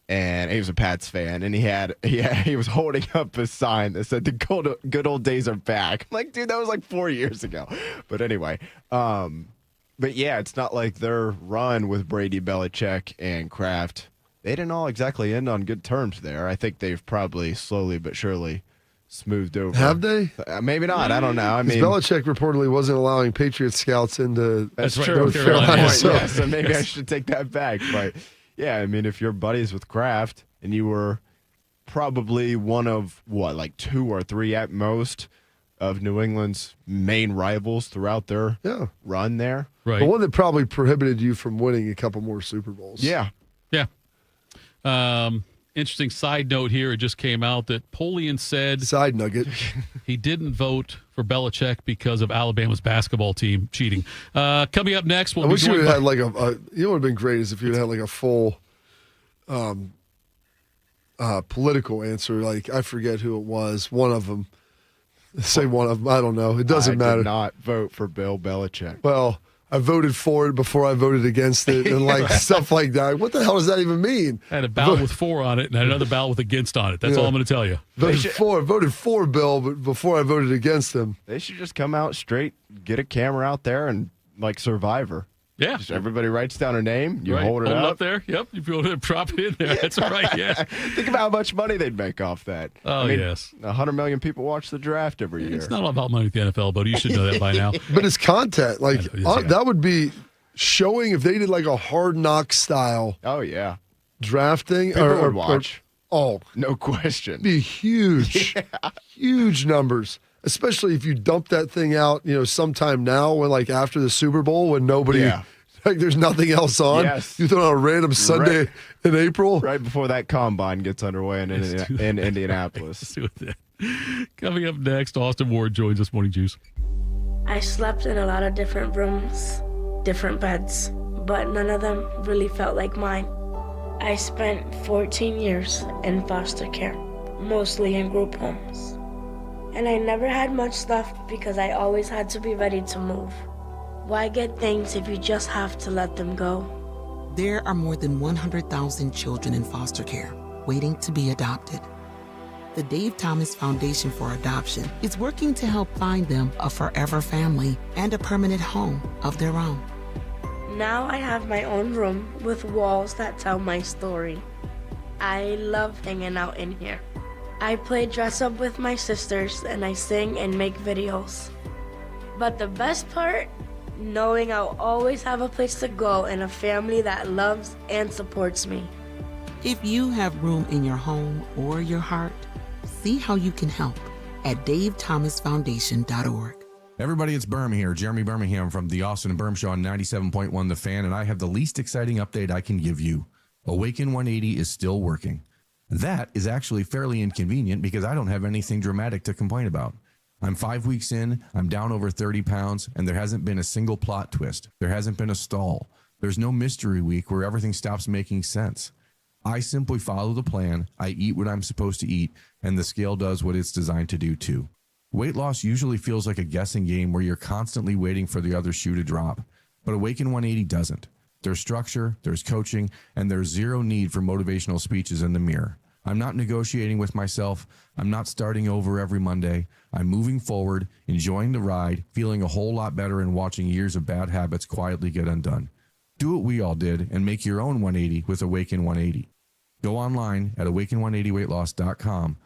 and he was a Pats fan, and he was holding up a sign that said the good old days are back. I'm like, dude, that was like 4 years ago. But anyway, but yeah, it's not like their run with Brady, Belichick, and Kraft. They didn't all exactly end on good terms there. I think they've probably slowly but surely smoothed over. Have they? Maybe not. I don't know. I mean, Belichick reportedly wasn't allowing Patriot scouts into that's true. North Carolina. So maybe I should take that back. But yeah, I mean, if you're buddies with Kraft and you were probably one of 2 or 3 at most of New England's main rivals throughout their run there. Right. The one that probably prohibited you from winning a couple more Super Bowls. Yeah. Yeah. Interesting side note here. It just came out that Polian said side nugget he didn't vote for Belichick because of Alabama's basketball team cheating. Coming up next, I wish you would have had like what would have been great is if you had had like a full political answer. Like I forget who it was. One of them. Say one of them. I don't know. It doesn't matter. I did not vote for Bill Belichick. Well, I voted for it before I voted against it, and stuff like that. What the hell does that even mean? I had a ballot with 4 on it and another ballot with against on it. That's all I'm going to tell you. Voted for Bill, but before I voted against him. They should just come out straight, get a camera out there, and like Survivor. Yeah. Just everybody writes down a name, you right. hold it up there. Yep. If you want to drop it in there, that's right. Yeah. Think about how much money they'd make off that. Oh, yes. 100 million people watch the draft every year. It's not all about money with the NFL, but you should know that by now. But it's content. That would be showing if they did like a Hard Knock style. Oh, yeah. Drafting. People would watch. No question. Be huge. Yeah. Huge numbers. Especially if you dump that thing out, sometime now when after the Super Bowl when nobody, there's nothing else on. Yes. You throw on a random Sunday in April. Right before that combine gets underway in Indianapolis. Let's do it. Coming up next, Austin Ward joins us, Morning Juice. I slept in a lot of different rooms, different beds, but none of them really felt like mine. I spent 14 years in foster care, mostly in group homes. And I never had much stuff because I always had to be ready to move. Why get things if you just have to let them go? There are more than 100,000 children in foster care waiting to be adopted. The Dave Thomas Foundation for Adoption is working to help find them a forever family and a permanent home of their own. Now I have my own room with walls that tell my story. I love hanging out in here. I play dress up with my sisters and I sing and make videos. But the best part, knowing I'll always have a place to go and a family that loves and supports me. If you have room in your home or your heart, see how you can help at davethomasfoundation.org. Everybody, it's Berm here, Jeremy Birmingham from the Austin and Berm Show on 97.1 The Fan, and I have the least exciting update I can give you. Awaken 180 is still working. That is actually fairly inconvenient because I don't have anything dramatic to complain about. I'm 5 weeks in, I'm down over 30 pounds, and there hasn't been a single plot twist. There hasn't been a stall. There's no mystery week where everything stops making sense. I simply follow the plan, I eat what I'm supposed to eat, and the scale does what it's designed to do too. Weight loss usually feels like a guessing game where you're constantly waiting for the other shoe to drop, but Awaken 180 doesn't. There's structure, there's coaching, and there's zero need for motivational speeches in the mirror. I'm not negotiating with myself. I'm not starting over every Monday. I'm moving forward, enjoying the ride, feeling a whole lot better, and watching years of bad habits quietly get undone. Do what we all did and make your own 180 with Awaken 180. Go online at awaken180weightloss.com,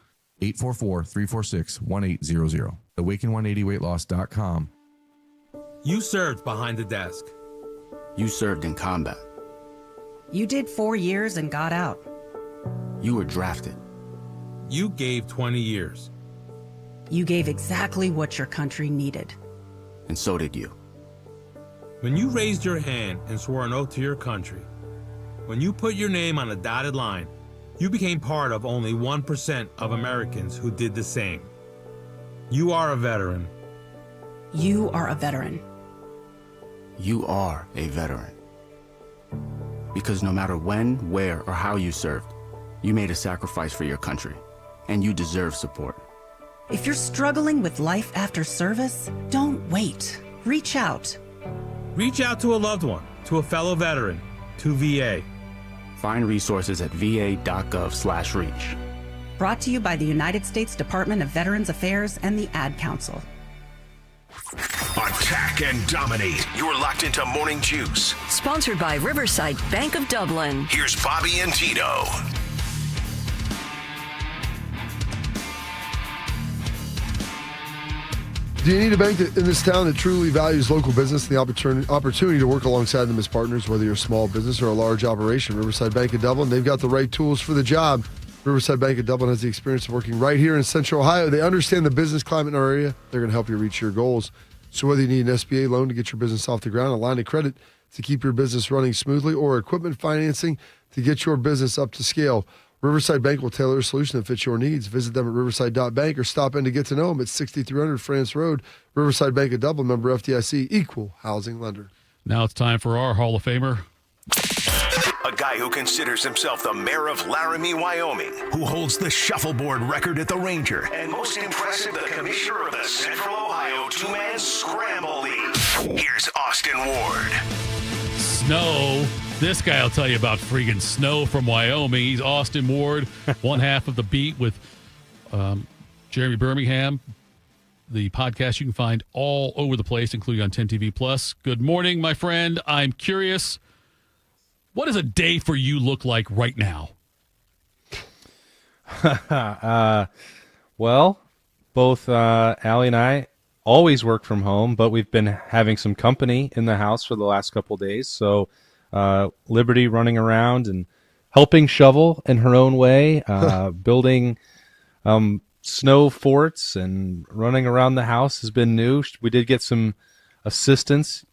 844-346-1800. Awaken180weightloss.com. You served behind the desk. You served in combat. You did 4 years and got out. You were drafted. You gave 20 years. You gave exactly what your country needed. And so did you. When you raised your hand and swore an oath to your country, when you put your name on a dotted line, you became part of only 1% of Americans who did the same. You are a veteran. You are a veteran. You are a veteran. Because no matter when, where, or how you served, you made a sacrifice for your country, and you deserve support. If you're struggling with life after service, don't wait. Reach out. Reach out to a loved one, to a fellow veteran, to VA. Find resources at va.gov/reach. Brought to you by the United States Department of Veterans Affairs and the Ad Council. Attack and dominate. You're locked into Morning Juice. Sponsored by Riverside Bank of Dublin. Here's Bobby and Tito. Do you need a bank in this town that truly values local business and the opportunity to work alongside them as partners, whether you're a small business or a large operation? Riverside Bank of Dublin, they've got the right tools for the job. Riverside Bank of Dublin has the experience of working right here in Central Ohio. They understand the business climate in our area. They're going to help you reach your goals. So whether you need an SBA loan to get your business off the ground, a line of credit to keep your business running smoothly, or equipment financing to get your business up to scale, Riverside Bank will tailor a solution that fits your needs. Visit them at riverside.bank or stop in to get to know them at 6300 France Road. Riverside Bank of Dublin, member FDIC, equal housing lender. Now it's time for our Hall of Famer. A guy who considers himself the mayor of Laramie, Wyoming, who holds the shuffleboard record at the Ranger, and most impressive, the commissioner of the Central Ohio Two-Man Scramble League. Here's Austin Ward. Snow. This guy will tell you about freaking snow from Wyoming. He's Austin Ward, one half of The Beat with Jeremy Birmingham. The podcast you can find all over the place, including on 10 TV Plus. Good morning, my friend. I'm curious, what does a day for you look like right now? Well, both Allie and I always work from home, but we've been having some company in the house for the last couple of days. So Liberty running around and helping shovel in her own way, building snow forts and running around the house has been new. We did get some assistance.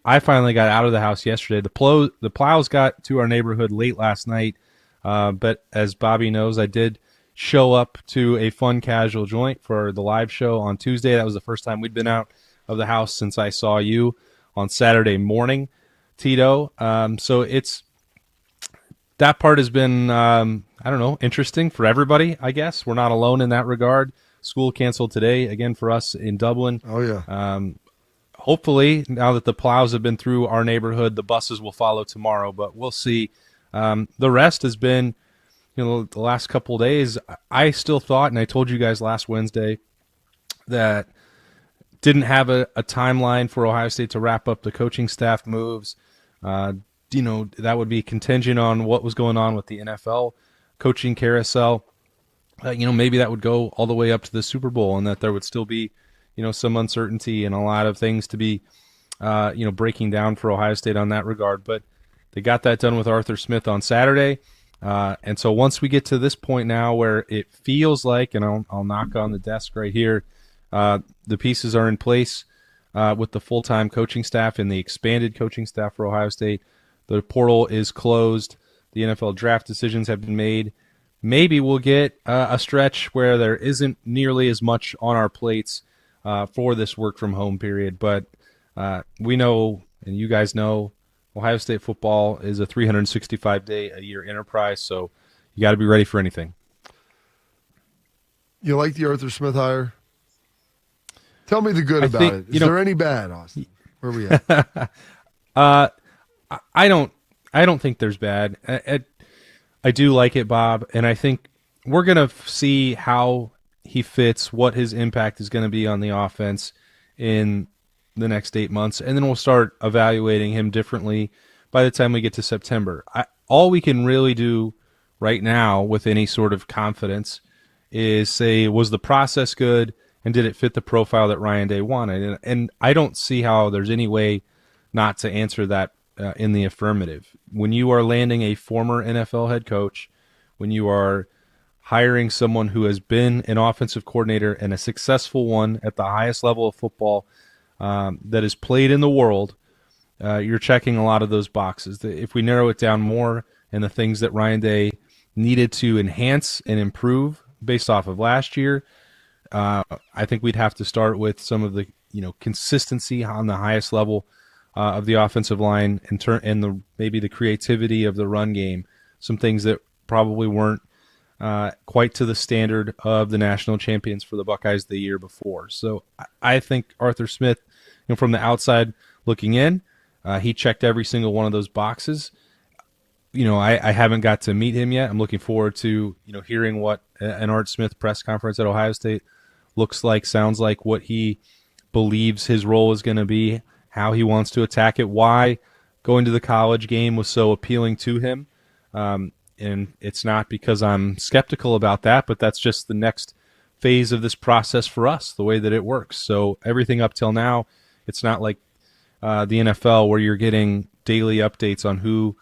I finally got out of the house yesterday. The plows got to our neighborhood late last night, but as Bobby knows, I did show up to a fun casual joint for the live show on Tuesday. That was the first time we'd been out of the house since I saw you on Saturday morning, Tito. So that part has been, interesting for everybody, I guess. We're not alone in that regard. School canceled today, again, for us in Dublin. Oh, yeah. hopefully, now that the plows have been through our neighborhood, the buses will follow tomorrow, but we'll see. The rest has been, the last couple of days, I still thought, and I told you guys last Wednesday, that didn't have a timeline for Ohio State to wrap up the coaching staff moves. That would be contingent on what was going on with the NFL coaching carousel. Maybe that would go all the way up to the Super Bowl, and that there would still be, some uncertainty and a lot of things to be, breaking down for Ohio State on that regard. But they got that done with Arthur Smith on Saturday. And so once we get to this point now where it feels like, and I'll knock on the desk right here, the pieces are in place with the full-time coaching staff and the expanded coaching staff for Ohio State. The portal is closed. The NFL draft decisions have been made. Maybe we'll get a stretch where there isn't nearly as much on our plates for this work-from-home period. But we know, and you guys know, Ohio State football is a 365-day-a-year enterprise, so you got to be ready for anything. You like the Arthur Smith hire? Tell me the good about it. Is there any bad, Austin? Where are we at? I don't think there's bad. I do like it, Bob, and I think we're going to see how he fits, what his impact is going to be on the offense in the next 8 months, and then we'll start evaluating him differently by the time we get to September. All we can really do right now with any sort of confidence is say, was the process good, and did it fit the profile that Ryan Day wanted? And I don't see how there's any way not to answer that in the affirmative. When you are landing a former NFL head coach, when you are hiring someone who has been an offensive coordinator and a successful one at the highest level of football that is played in the world, you're checking a lot of those boxes. If we narrow it down more and the things that Ryan Day needed to enhance and improve based off of last year, I think we'd have to start with some of the consistency on the highest level of the offensive line and maybe the creativity of the run game. Some things that probably weren't quite to the standard of the national champions for the Buckeyes the year before. So I think Arthur Smith, from the outside looking in, he checked every single one of those boxes. I haven't got to meet him yet. I'm looking forward to hearing what an Art Smith press conference at Ohio State looks like, sounds like, what he believes his role is going to be, how he wants to attack it, why going to the college game was so appealing to him. And it's not because I'm skeptical about that, but that's just the next phase of this process for us, the way that it works. So everything up till now, it's not like the NFL where you're getting daily updates on who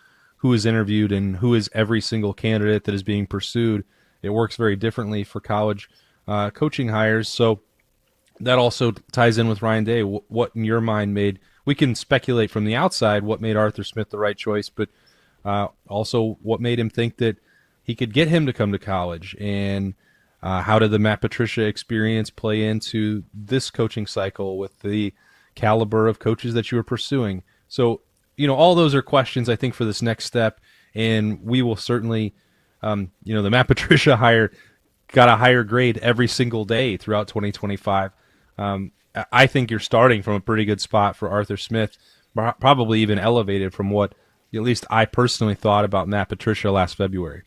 is interviewed and who is every single candidate that is being pursued. It works very differently for college coaching hires. So that also ties in with Ryan Day. What in your mind we can speculate from the outside what made Arthur Smith the right choice, but also what made him think that he could get him to come to college, and how did the Matt Patricia experience play into this coaching cycle with the caliber of coaches that you were pursuing? So, all those are questions I think for this next step, and we will certainly, the Matt Patricia hire got a higher grade every single day throughout 2025. I think you're starting from a pretty good spot for Arthur Smith, probably even elevated from what at least I personally thought about Matt Patricia last February.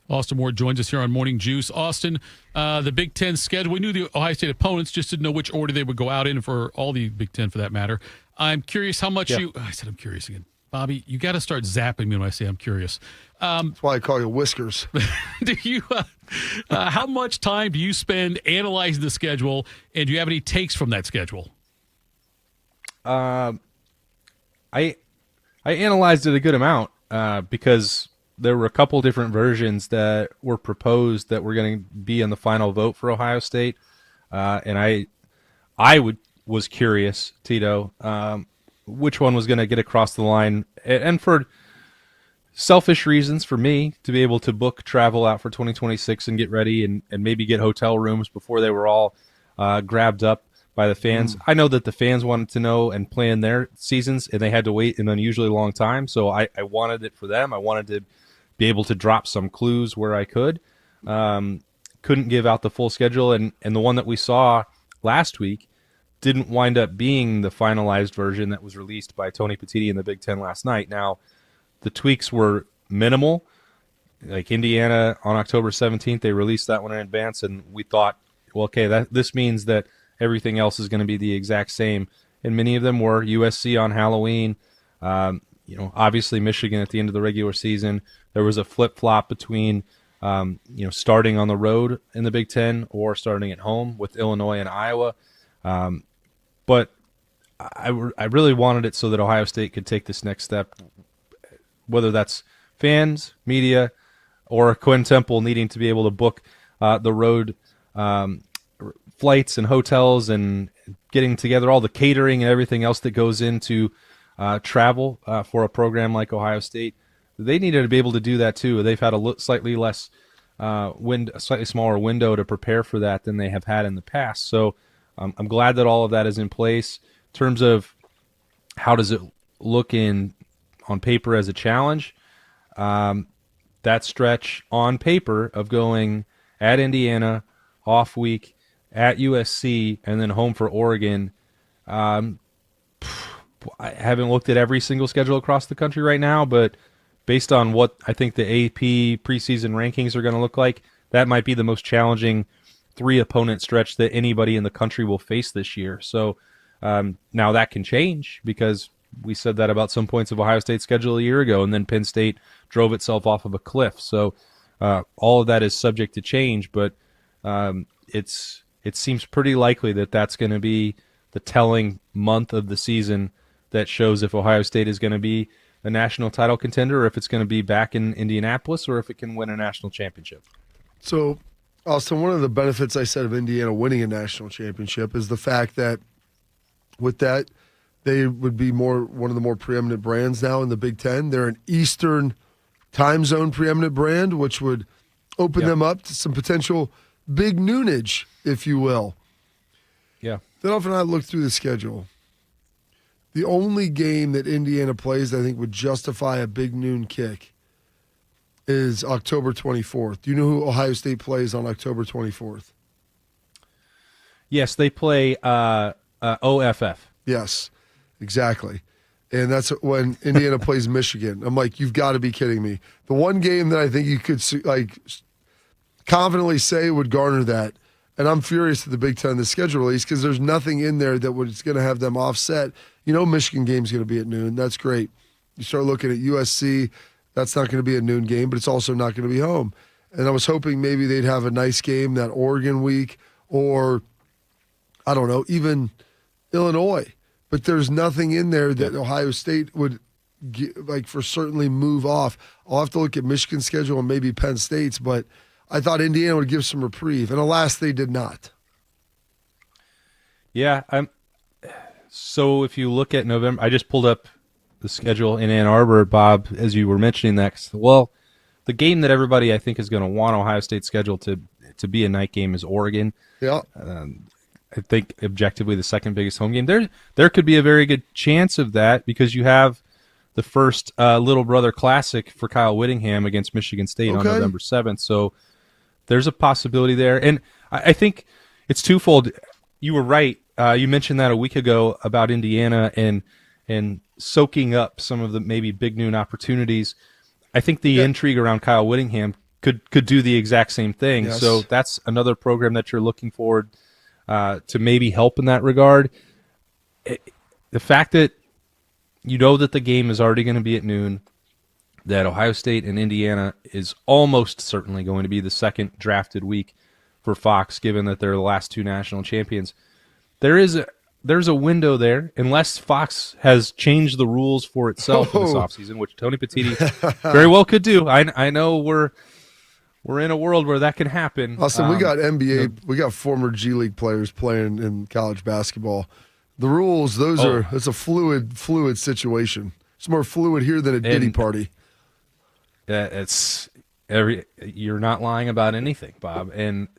Austin Moore joins us here on Morning Juice. Austin, the Big Ten schedule, we knew the Ohio State opponents, just didn't know which order they would go out in for all the Big Ten for that matter. I'm curious how much I said I'm curious again. Bobby, you got to start zapping me when I say I'm curious. That's why I call you Whiskers. Do you? How much time do you spend analyzing the schedule, and do you have any takes from that schedule? I analyzed it a good amount because there were a couple different versions that were proposed that were going to be in the final vote for Ohio State, and I was curious, Tito, which one was going to get across the line, and for selfish reasons for me to be able to book travel out for 2026 and get ready and maybe get hotel rooms before they were all grabbed up by the fans. I know that the fans wanted to know and plan their seasons, and they had to wait an unusually long time, so I wanted it for them. I wanted to be able to drop some clues where I could. Couldn't give out the full schedule, and the one that we saw last week didn't wind up being the finalized version that was released by Tony Petitti in the Big Ten last night. Now, the tweaks were minimal. Like Indiana on October 17th, they released that one in advance, and we thought, well, okay, this means that everything else is going to be the exact same. And many of them were. USC on Halloween, obviously Michigan at the end of the regular season. There was a flip-flop between starting on the road in the Big Ten or starting at home with Illinois and Iowa. But I really wanted it so that Ohio State could take this next step, whether that's fans, media, or Quinn Temple needing to be able to book the road flights and hotels and getting together all the catering and everything else that goes into travel for a program like Ohio State. They needed to be able to do that too. They've had a slightly smaller window to prepare for that than they have had in the past. So I'm glad that all of that is in place. In terms of how does it look on paper as a challenge, that stretch on paper of going at Indiana, off week, at USC, and then home for Oregon. I haven't looked at every single schedule across the country right now, but based on what I think the AP preseason rankings are going to look like, that might be the most challenging 3-opponent stretch that anybody in the country will face this year. So now that can change, because we said that about some points of Ohio State's schedule a year ago, and then Penn State drove itself off of a cliff. So all of that is subject to change, but it seems pretty likely that that's going to be the telling month of the season that shows if Ohio State is going to be a national title contender, or if it's going to be back in Indianapolis, or if it can win a national championship. So, Austin, one of the benefits I said of Indiana winning a national championship is the fact that with that, they would be one of the more preeminent brands now in the Big Ten. They're an Eastern time zone preeminent brand, which would open them up to some potential big noonage, if you will. Yeah. Thitoff and I looked through the schedule. The only game that Indiana plays that I think would justify a big noon kick is October 24th. Do you know who Ohio State plays on October 24th? Yes, they play OFF. Yes, exactly. And that's when Indiana plays Michigan. I'm like, you've got to be kidding me. The one game that I think you could confidently say would garner that, and I'm furious at the Big Ten, the schedule release, because there's nothing in there that was going to have them offset. Michigan game's going to be at noon. That's great. You start looking at USC, that's not going to be a noon game, but it's also not going to be home. And I was hoping maybe they'd have a nice game that Oregon week, or, I don't know, even Illinois. But there's nothing in there that Ohio State would for certainly move off. I'll have to look at Michigan's schedule and maybe Penn State's, but I thought Indiana would give some reprieve, and alas, they did not. Yeah, so if you look at November, I just pulled up the schedule in Ann Arbor, Bob, as you were mentioning that. Well, the game that everybody I think is going to want Ohio State's schedule to be a night game is Oregon. Yeah. I think objectively the second biggest home game. There could be a very good chance of that, because you have the first Little Brother Classic for Kyle Whittingham against Michigan State on November 7th. So there's a possibility there. And I think it's twofold. You were right. You mentioned that a week ago about Indiana and soaking up some of the maybe big noon opportunities. I think the intrigue around Kyle Whittingham could do the exact same thing. Yes. So that's another program that you're looking forward to maybe help in that regard. The fact that that the game is already going to be at noon, that Ohio State and Indiana is almost certainly going to be the second drafted week for Fox, given that they're the last two national champions. There's a window there, unless Fox has changed the rules for itself in this offseason, which Tony Petitti very well could do. I know we're in a world where that can happen. Austin, we got NBA, we got former G League players playing in college basketball. The rules, it's a fluid situation. It's more fluid here than a Diddy party. You're not lying about anything, Bob. And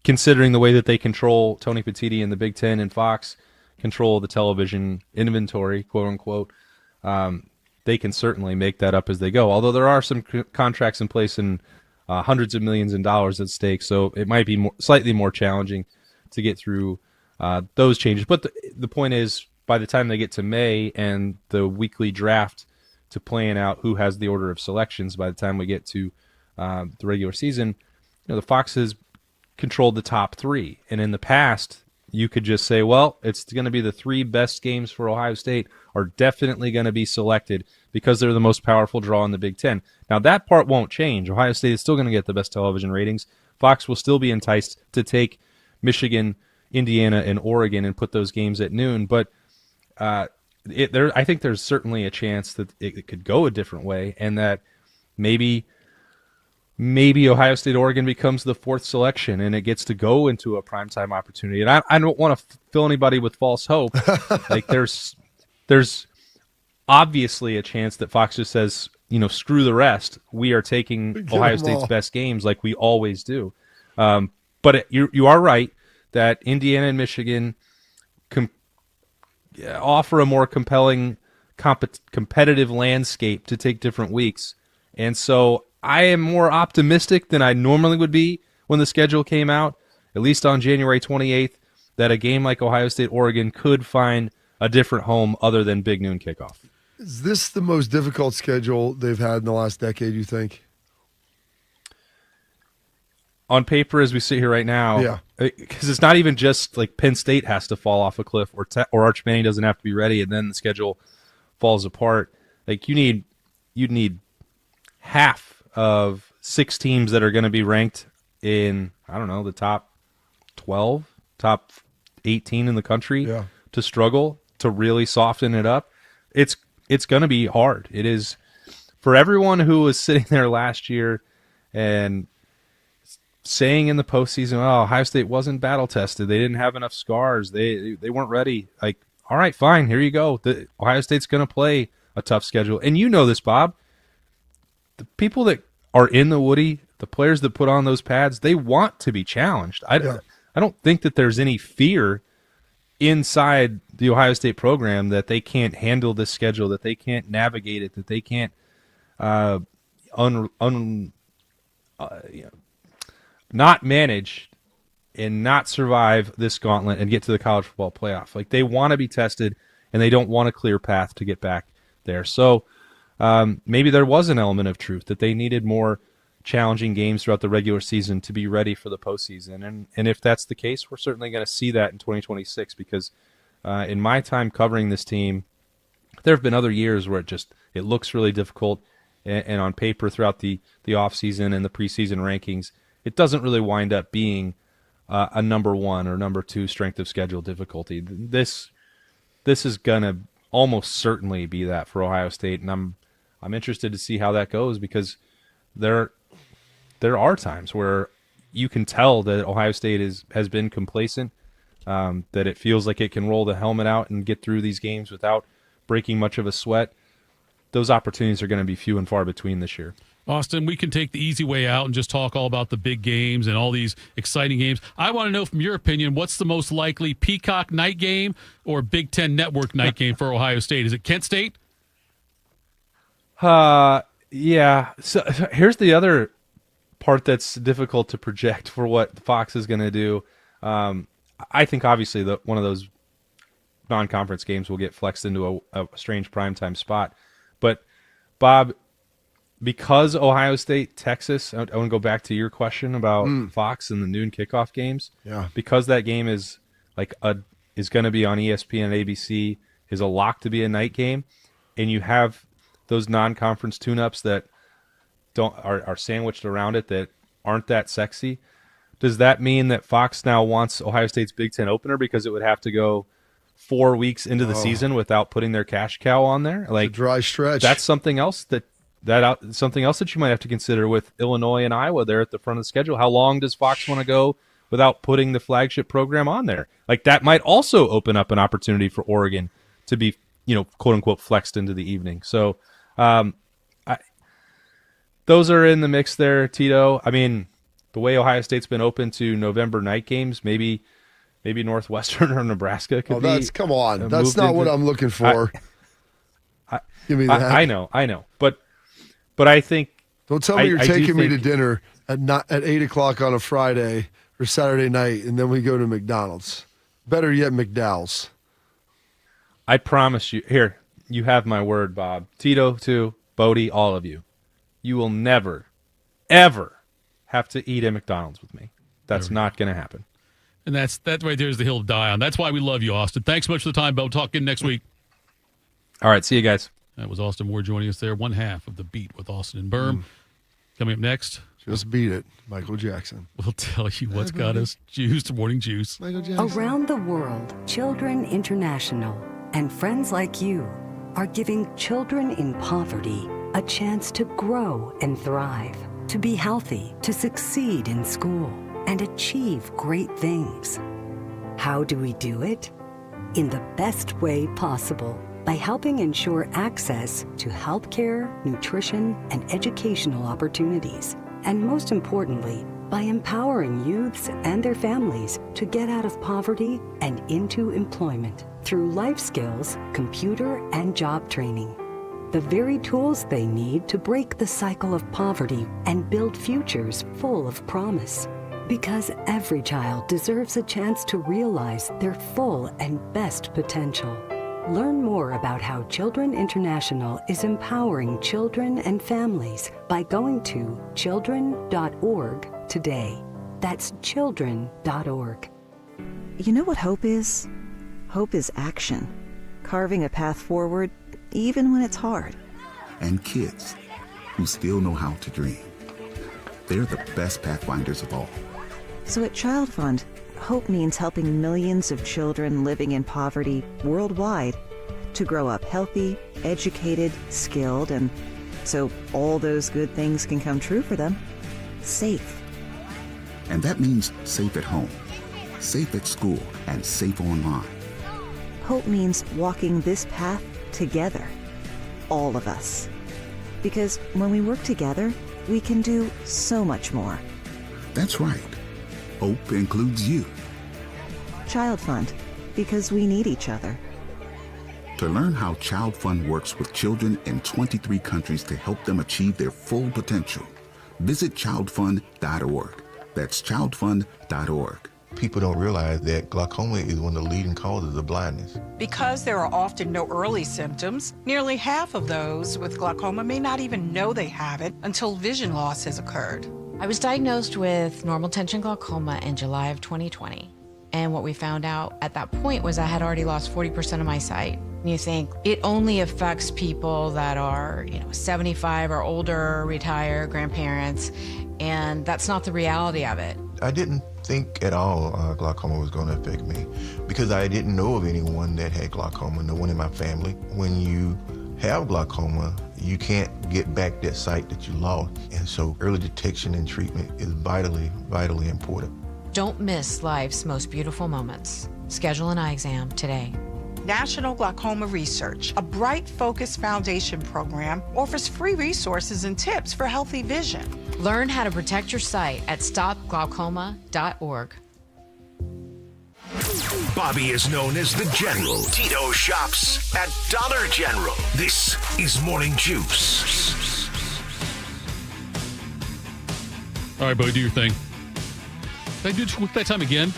considering the way that they control, Tony Petitti and the Big Ten and Fox control the television inventory, quote unquote, they can certainly make that up as they go. Although there are some contracts in place and hundreds of millions of dollars at stake, so it might be slightly more challenging to get through those changes. But the point is, by the time they get to May and the weekly draft to plan out who has the order of selections, by the time we get to the regular season, the Foxes controlled the top 3. And in the past, you could just say, well, it's going to be the 3 best games for Ohio State are definitely going to be selected because they're the most powerful draw in the Big Ten. Now, that part won't change. Ohio State is still going to get the best television ratings. Fox will still be enticed to take Michigan, Indiana, and Oregon and put those games at noon. But I think there's certainly a chance that it could go a different way, and that maybe Ohio State, Oregon becomes the 4th selection, and it gets to go into a primetime opportunity. And I don't want to fill anybody with false hope. Like there's obviously a chance that Fox just says, screw the rest. We are taking Ohio State's best games like we always do. But you are right that Indiana and Michigan offer a more compelling competitive landscape to take different weeks. And so I am more optimistic than I normally would be when the schedule came out, at least on January 28th, that a game like Ohio State-Oregon could find a different home other than Big Noon kickoff. Is this the most difficult schedule they've had in the last decade, you think? On paper, as we sit here right now, yeah, because it's not even just like Penn State has to fall off a cliff or Arch Manning doesn't have to be ready and then the schedule falls apart. Like you'd need half of 6 teams that are going to be ranked in, I don't know, the top 12, top 18 in the country to struggle to really soften it up. It's going to be hard. It is for everyone who was sitting there last year and saying in the postseason, "Oh, Ohio State wasn't battle tested. They didn't have enough scars. They weren't ready." Like, all right, fine, here you go. Ohio State's going to play a tough schedule, and you know this, Bob. The people that are in the Woody, the players that put on those pads, they want to be challenged. I don't think that there's any fear inside the Ohio State program that they can't handle this schedule, that they can't navigate it, that they can't not manage and not survive this gauntlet and get to the college football playoff. Like, they want to be tested, and they don't want a clear path to get back there. So maybe there was an element of truth that they needed more challenging games throughout the regular season to be ready for the postseason. And if that's the case, we're certainly going to see that in 2026 because in my time covering this team, there have been other years where it looks really difficult, and on paper throughout the offseason and the preseason rankings, it doesn't really wind up being a number 1 or number 2 strength of schedule difficulty. This is going to almost certainly be that for Ohio State, and I'm interested to see how that goes because there are times where you can tell that Ohio State has been complacent, that it feels like it can roll the helmet out and get through these games without breaking much of a sweat. Those opportunities are going to be few and far between this year. Austin, we can take the easy way out and just talk all about the big games and all these exciting games. I want to know, from your opinion, what's the most likely Peacock night game or Big Ten Network night game for Ohio State? Is it Kent State? Yeah. So here's the other part that's difficult to project for what Fox is going to do. I think obviously one of those non-conference games will get flexed into a strange primetime spot. But, Bob, because Ohio State, Texas, I want to go back to your question about Fox and the noon kickoff games. Yeah. Because that game is is going to be on ESPN and ABC, is a lock to be a night game, and you have those non-conference tune-ups that are sandwiched around it that aren't that sexy. Does that mean that Fox now wants Ohio State's Big Ten opener because it would have to go 4 weeks into the season without putting their cash cow on there? Like, it's a dry stretch. That's something else something else that you might have to consider with Illinois and Iowa there at the front of the schedule. How long does Fox want to go without putting the flagship program on there? Like, that might also open up an opportunity for Oregon to be, quote unquote, flexed into the evening. So, those are in the mix there, Tito. I mean, the way Ohio State's been open to November night games, maybe Northwestern or Nebraska could be. Come on. That's not what I'm looking for. Give me that. I know. But I think. Don't tell me you're taking me to dinner at 8:00 on a Friday or Saturday night, and then we go to McDonald's. Better yet, McDowell's. I promise you. Here, you have my word, Bob. Tito, too. Bodie, all of you. You will never, ever have to eat at McDonald's with me. That's not going to happen. And that right there is the hill to die on. That's why we love you, Austin. Thanks so much for the time, Bo. We'll talk again next week. All right, see you guys. That was Austin Ward joining us there. One half of The Beat with Austin and Berm. Coming up next. Just beat it, Michael Jackson. We'll tell you what's got us juiced. Morning Juice. Michael Jackson. Around the world, Children International and friends like you are giving children in poverty a chance to grow and thrive, to be healthy, to succeed in school, and achieve great things. How do we do it? In the best way possible, by helping ensure access to healthcare, nutrition, and educational opportunities. And most importantly, by empowering youths and their families to get out of poverty and into employment through life skills, computer, and job training. The very tools they need to break the cycle of poverty and build futures full of promise. Because every child deserves a chance to realize their full and best potential. Learn more about how Children International is empowering children and families by going to children.org today. That's children.org. You know what hope is? Hope is action. Carving a path forward, even when it's hard. And kids who still know how to dream. They're the best pathfinders of all. So at Child Fund, hope means helping millions of children living in poverty worldwide to grow up healthy, educated, skilled, and so all those good things can come true for them, safe. And that means safe at home, safe at school, and safe online. Hope means walking this path together, all of us. Because when we work together, we can do so much more. That's right. Hope includes you. Child Fund, because we need each other. To learn how Child Fund works with children in 23 countries to help them achieve their full potential, visit childfund.org. That's childfund.org. People don't realize that glaucoma is one of the leading causes of blindness. Because there are often no early symptoms, nearly half of those with glaucoma may not even know they have it until vision loss has occurred. I was diagnosed with normal tension glaucoma in July of 2020. And what we found out at that point was I had already lost 40% of my sight. And you think it only affects people that are, 75 or older, retired, grandparents, and that's not the reality of it. I didn't think at all glaucoma was going to affect me because I didn't know of anyone that had glaucoma, no one in my family. When you have glaucoma, you can't get back that sight that you lost. And so early detection and treatment is vitally, vitally important. Don't miss life's most beautiful moments. Schedule an eye exam today. National Glaucoma Research, a Bright Focus Foundation program, offers free resources and tips for healthy vision. Learn how to protect your sight at stopglaucoma.org. Bobby is known as the General. Tito shops at Dollar General. This is Morning Juice. All right, Bo, do your thing. Did I do it that time again?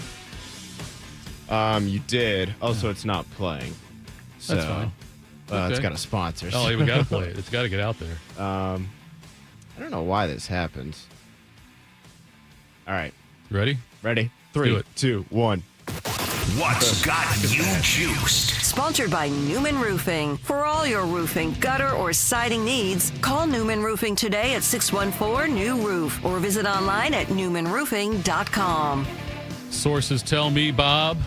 You did. Also, it's not playing. So, that's fine. It's got a sponsor. Oh, we got to play it. It's got to get out there. I don't know why this happens. All right. Ready? Ready. 3, 2, 1. What's got you juiced? Sponsored by Newman Roofing. For all your roofing, gutter, or siding needs, call Newman Roofing today at 614-NEW-ROOF or visit online at newmanroofing.com. Sources tell me, Bob.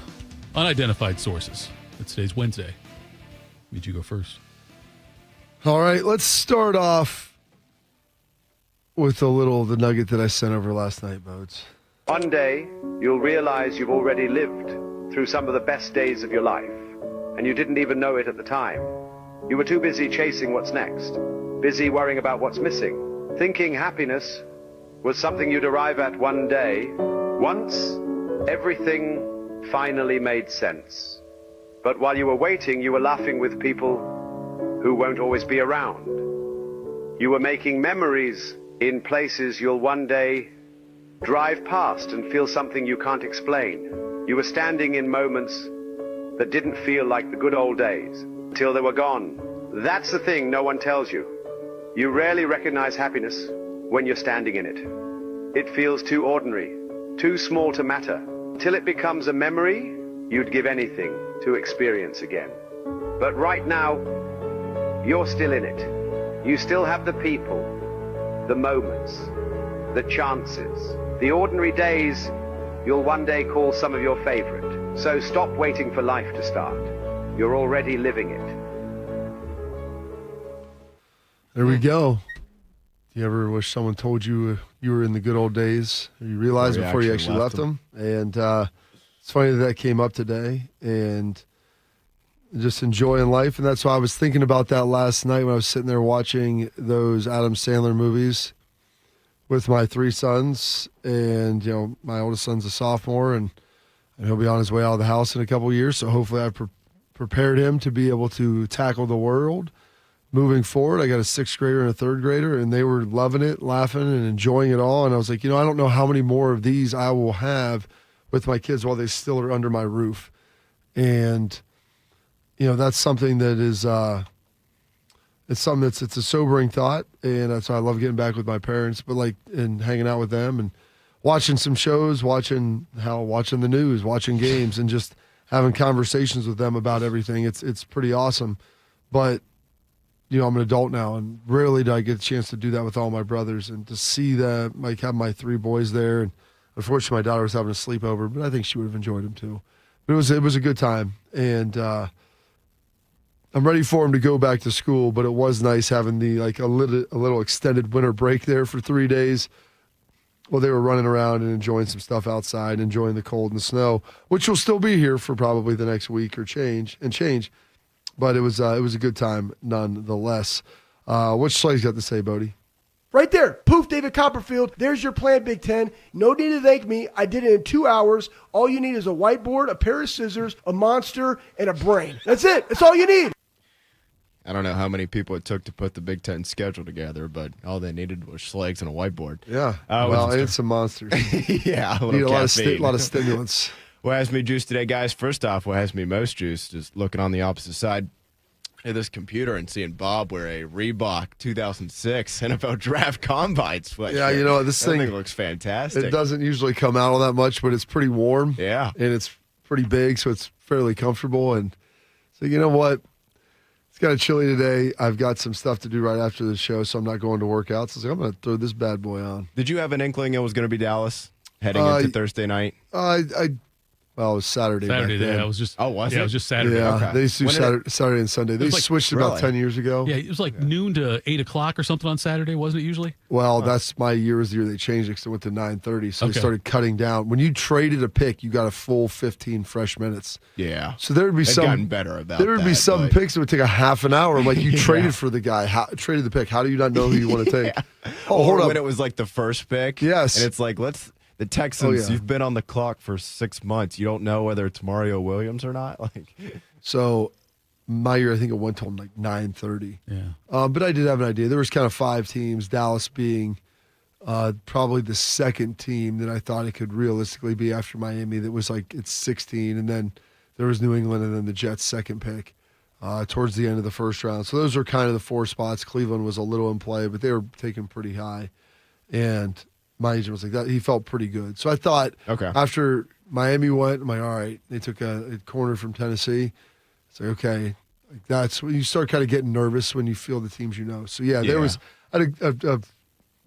Unidentified sources. It's today's Wednesday. Need you go first. All right, let's start off with a little of the nugget that I sent over last night, Boats. One day, you'll realize you've already lived through some of the best days of your life, and you didn't even know it at the time. You were too busy chasing what's next, busy worrying about what's missing, thinking happiness was something you'd arrive at one day. Once, everything finally made sense. But while you were waiting, you were laughing with people who won't always be around. You were making memories in places you'll one day drive past and feel something you can't explain. You were standing in moments that didn't feel like the good old days until they were gone. That's the thing no one tells you. You rarely recognize happiness when you're standing in it. It feels too ordinary, too small to matter. Until it becomes a memory you'd give anything to experience again. But right now, you're still in it. You still have the people, the moments, the chances, the ordinary days you'll one day call some of your favorite. So stop waiting for life to start. You're already living it. There we go. Do you ever wish someone told you you were in the good old days? Or you realized before you actually left them? And it's funny that came up today, and just enjoying life. And that's why I was thinking about that last night when I was sitting there watching those Adam Sandler movies with my 3 sons. And, my oldest son's a sophomore, and he'll be on his way out of the house in a couple of years. So hopefully I prepared him to be able to tackle the world moving forward. I got a 6th grader and a 3rd grader, and they were loving it, laughing, and enjoying it all. And I was like, I don't know how many more of these I will have with my kids while they still are under my roof. And, that's something that is, it's a sobering thought. And that's why I love getting back with my parents, but and hanging out with them and watching some shows, watching the news, watching games, and just having conversations with them about everything. It's pretty awesome. But, I'm an adult now, and rarely do I get a chance to do that with all my brothers, and to see that, have my 3 boys there. And unfortunately, my daughter was having a sleepover, but I think she would have enjoyed them too. But it was a good time, and I'm ready for him to go back to school. But it was nice having a little extended winter break there for 3 days. Well, they were running around and enjoying some stuff outside, enjoying the cold and the snow, which will still be here for probably the next week or change. But it was a good time nonetheless. What's Slay's got to say, Bodie? Right there. Poof, David Copperfield. There's your plan, Big Ten. No need to thank me. I did it in 2 hours. All you need is a whiteboard, a pair of scissors, a monster, and a brain. That's it. That's all you need. I don't know how many people it took to put the Big Ten schedule together, but all they needed was Slags and a whiteboard. Yeah. And some monsters. Yeah. Need a lot of stimulants. What has me juiced today, guys? First off, what has me most juiced is looking on the opposite side of this computer and seeing Bob wear a Reebok 2006 NFL Draft Combine sweatshirt. Yeah, this thing looks fantastic. It doesn't usually come out all that much, but it's pretty warm. Yeah. And it's pretty big, so it's fairly comfortable. And so, you know what? It's kind of chilly today. I've got some stuff to do right after the show, so I'm not going to work out. So I was like, I'm going to throw this bad boy on. Did you have an inkling it was going to be Dallas heading into Thursday night? Well, it was Saturday. Yeah, it was just. Oh, was it? Yeah, it was just Saturday. Yeah, Okay. they used to do Saturday and Sunday. They switched it about 10 years ago. Yeah, it was noon to 8 o'clock or something on Saturday, wasn't it usually? Well, that's my year was the year they changed it because it went to 9:30. So they started cutting down. When you traded a pick, you got a full 15 fresh minutes. Yeah. So there would be They've gotten better about there would be some picks that would take a half an hour. Like you Yeah. traded for the guy, traded the pick. How do you not know who you want to take? Oh, hold or up. when it was the first pick. Yes. And it's the Texans, you've been on the clock for 6 months. You don't know whether it's Mario Williams or not. So my year, I think it went till 9:30. Yeah. But I did have an idea. There was kind of 5 teams, Dallas being probably the second team that I thought it could realistically be after Miami. That was it's 16, and then there was New England, and then the Jets' second pick towards the end of the first round. So those are kind of the 4 spots. Cleveland was a little in play, but they were taken pretty high. And my agent was like that. He felt pretty good. So I thought after Miami went, I'm like, all right, they took a corner from Tennessee. It's like, okay, that's when you start kind of getting nervous when you feel the teams you know. So there was I had a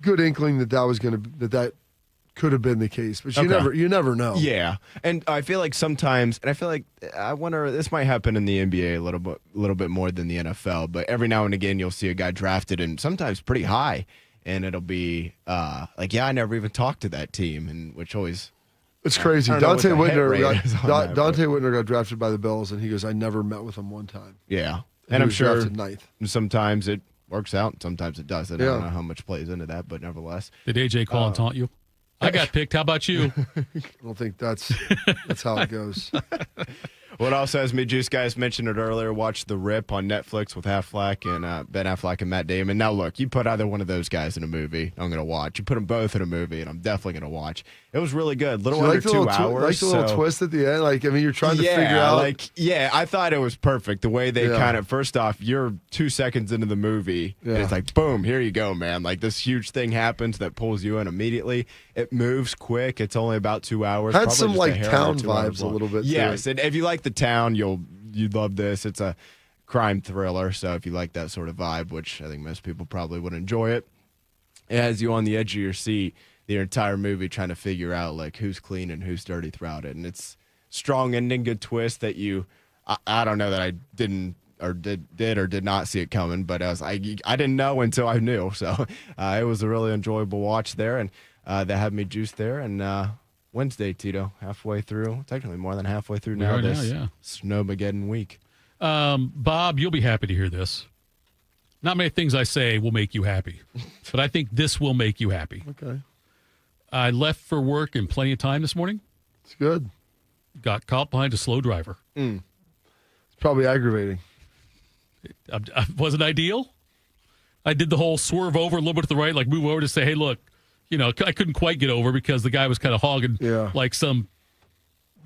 good inkling that was going to that could have been the case, but you never know. Yeah, and I feel like sometimes, and I wonder, this might happen in the NBA a little bit more than the NFL, but every now and again you'll see a guy drafted and sometimes pretty high. And it'll be I never even talked to that team, and which always it's crazy. Dante Whitner got drafted by the Bills, and he goes, "I never met with him one time." Yeah, and I'm sure ninth. Sometimes it works out, and sometimes it doesn't. I don't know how much plays into that, but nevertheless. Did AJ call and taunt you? I got picked. How about you? I don't think that's how it goes. What also has me juice, guys, mentioned it earlier, watch The Rip on Netflix with Affleck and Ben Affleck and Matt Damon. Now, look, you put either one of those guys in a movie, I'm going to watch. You put them both in a movie, and I'm definitely going to watch. It was really good. Little under 2 hours. Like the little twist at the end? Like, I mean, you're trying to figure out. I thought it was perfect. The way they kind of, first off, you're 2 seconds into the movie, and it's like, boom, here you go, man. Like, this huge thing happens that pulls you in immediately. It moves quick. It's only about 2 hours. Had some, like, town vibes a little bit, too. Yes, and if you like the town, you'd love this. It's a crime thriller, so if you like that sort of vibe, which I think most people probably would enjoy it, it has you on the edge of your seat the entire movie trying to figure out, like, who's clean and who's dirty throughout it. And it's strong ending, good twist that I don't know that I didn't or did not see it coming, but I didn't know until I knew. So it was a really enjoyable watch there, and that had me juiced there. And Wednesday, Tito, halfway through, technically more than halfway through now, this Snowmageddon week. Bob, you'll be happy to hear this. Not many things I say will make you happy, but I think this will make you happy. Okay. I left for work in plenty of time this morning. It's good. Got caught behind a slow driver. It's probably aggravating. Wasn't ideal. I did the whole swerve over a little bit to the right, like move over to say, hey, look, I couldn't quite get over because the guy was kind of hogging like some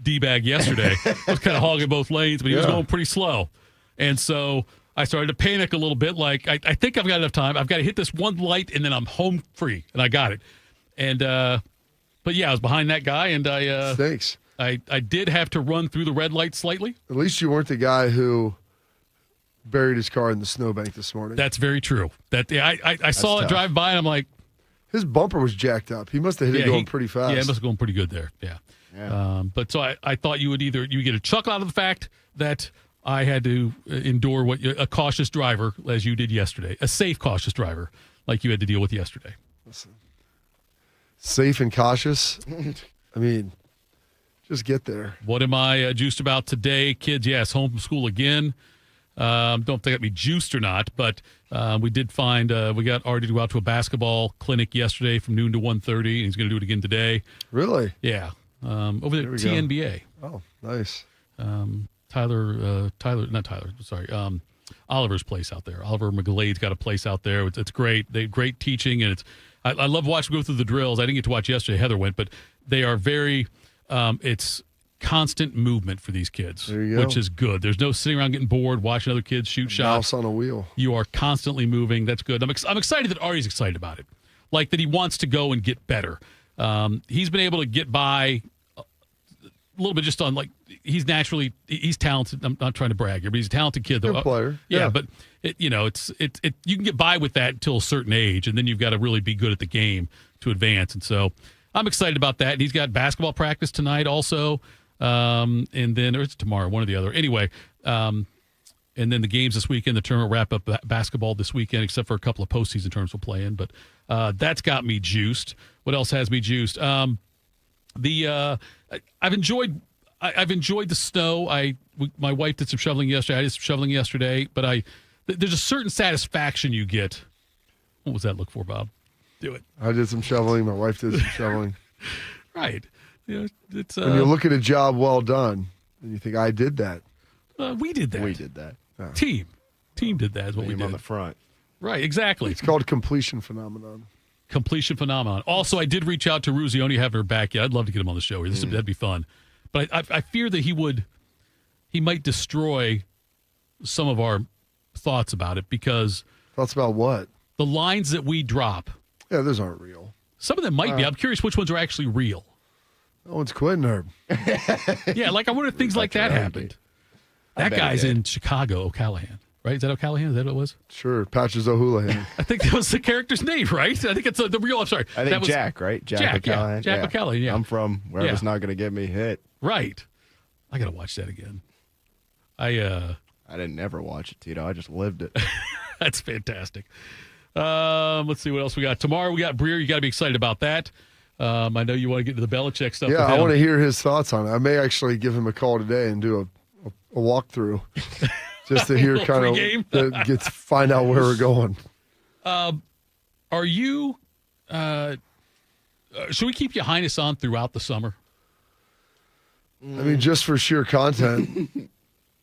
D-bag yesterday. I was kind of hogging both lanes, but he was going pretty slow. And so I started to panic a little bit, like, I think I've got enough time. I've got to hit this one light, and then I'm home free. And I got it. And but, yeah, I was behind that guy, and Thanks. I did have to run through the red light slightly. At least you weren't the guy who buried his car in the snowbank this morning. That's very true. I saw it drive by, and I'm like, his bumper was jacked up. He must have hit it going pretty fast. Yeah, it must have gone pretty good there. Yeah. But so I thought you would you get a chuckle out of the fact that I had to endure a cautious driver, as you did yesterday, a safe, cautious driver like you had to deal with yesterday. Listen, safe and cautious. I mean, just get there. What am I juiced about today, kids? Yes, home from school again. Don't think I'd be juiced or not, but we did find we got Artie to go out to a basketball clinic yesterday from noon to 1:30, and he's going to do it again today. Really? Yeah. Over there at TNBA. Oh, nice. Oliver's place out there. Oliver McGlade's got a place out there. It's great. They great teaching, and I love watching go through the drills. I didn't get to watch yesterday. Heather went, but they are very. It's constant movement for these kids, which is good. There's no sitting around getting bored, watching other kids shoot shots. Mouse on a wheel. You are constantly moving. That's good. I'm excited that Artie's excited about it, like that he wants to go and get better. He's been able to get by a little bit just on he's talented. I'm not trying to brag here, but he's a talented kid. Good player. Yeah, but you can get by with that until a certain age, and then you've got to really be good at the game to advance. And so I'm excited about that. And he's got basketball practice tonight also. And then or it's tomorrow, one or the other. Anyway, and then the games this weekend, the tournament wrap up basketball this weekend, except for a couple of postseason tournaments we'll play in. But that's got me juiced. What else has me juiced? I've enjoyed the snow. My wife did some shoveling yesterday. I did some shoveling yesterday. But there's a certain satisfaction you get. What was that look for, Bob? Do it. I did some shoveling. My wife did some shoveling. Right. It's when you look at a job well done, and you think, I did that. We did that. We did that. Yeah. Team did that is what we did. On the front. Right, exactly. It's called completion phenomenon. Completion phenomenon. Also, I did reach out to Ruzioni, haven't her back yet. I'd love to get him on the show here. That'd be fun. But I fear that he might destroy some of our thoughts about it because... Thoughts about what? The lines that we drop. Yeah, those aren't real. Some of them might be. I'm curious which ones are actually real. No one's quitting her. Yeah, I wonder if things like that happened. That guy's in Chicago, O'Callahan, right? Is that O'Callahan? Is that what it was? Sure, Patches O'Houlihan. I think that was the character's name, right? I think it's the real. I'm sorry. I think Jack, right? Jack O'Callahan. Yeah. Jack O'Callahan, yeah. I'm from wherever's not going to get me hit. Right. I got to watch that again. I didn't ever watch it, Tito. I just lived it. That's fantastic. Let's see what else we got. Tomorrow we got Breer. You got to be excited about that. I know you want to get into the Belichick stuff. Yeah, I want to hear his thoughts on it. I may actually give him a call today and do a walkthrough just to hear kind of find out where we're going. Are you? Should we keep your highness on throughout the summer? I mean, just for sheer content,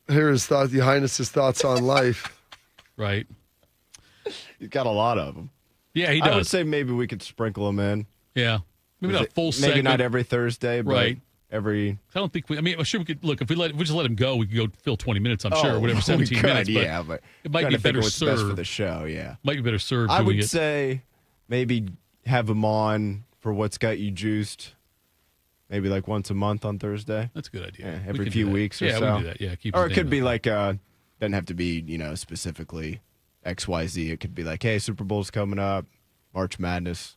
here is Your Highness's thoughts on life. Right. He's got a lot of them. Yeah, he does. I would say maybe we could sprinkle them in. Yeah. Maybe not a full segment. Maybe not every Thursday, but right. every. I don't think we. I mean, sure we could look if we just let him go. We could go fill 20 minutes. I'm sure, whatever, 17 minutes. Yeah, but it might be better what's served best for the show. Yeah, might be better served. I doing would it. say maybe have him on for what's got you juiced. Maybe like once a month on Thursday. That's a good idea. Yeah, every few weeks or so. Yeah, we can do that. Yeah, keep. Or it could be like doesn't have to be specifically XYZ. It could be like, hey, Super Bowl's coming up, March Madness.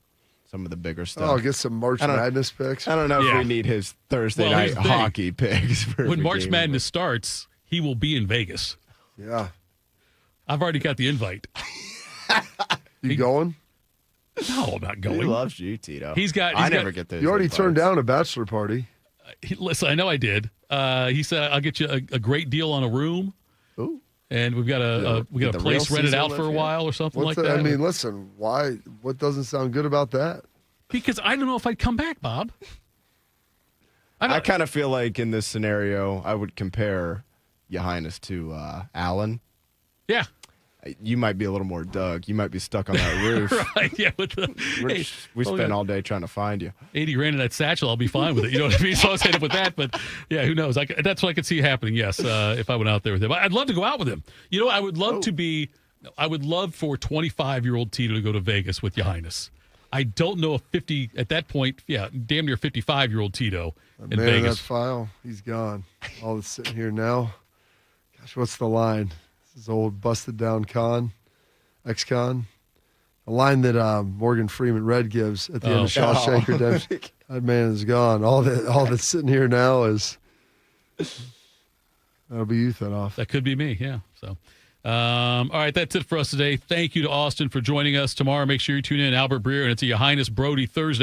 Some of the bigger stuff. Oh, I'll get some March Madness picks. I don't know if we need his Thursday night hockey picks. When March Madness starts, he will be in Vegas. Yeah. I've already got the invite. You going? No, I'm not going. He loves you, Tito. I never get those. You already invites. turned down a bachelor party. Listen, I know I did. He said I'll get you a great deal on a room. Ooh. And we've got a place rented out for a while or something like that. I mean, listen, why? What doesn't sound good about that? Because I don't know if I'd come back, Bob. I kind of feel like in this scenario, I would compare Your Highness to Alan. Yeah. You might be a little more Doug. You might be stuck on that roof. Right, yeah. We spent all day trying to find you. 80 grand in that satchel, I'll be fine with it. You know what I mean? So I was headed with that, but yeah, who knows? That's what I could see happening, yes, if I went out there with him. I'd love to go out with him. You know, I would love for 25-year-old Tito to go to Vegas with Your Highness. I don't know if 50, at that point, damn near 55-year-old Tito in Man, Vegas. that file, he's gone. All that's sitting here now. Gosh, what's the line? This is old busted down ex-con. A line that Morgan Freeman Red gives at the end of Shawshank Redemption. That man is gone. All that's sitting here now is that'll be you, Thitoff. That could be me, yeah. So, all right, that's it for us today. Thank you to Austin for joining us. Tomorrow, make sure you tune in. Albert Breer, and it's a Your Highness Brody Thursday.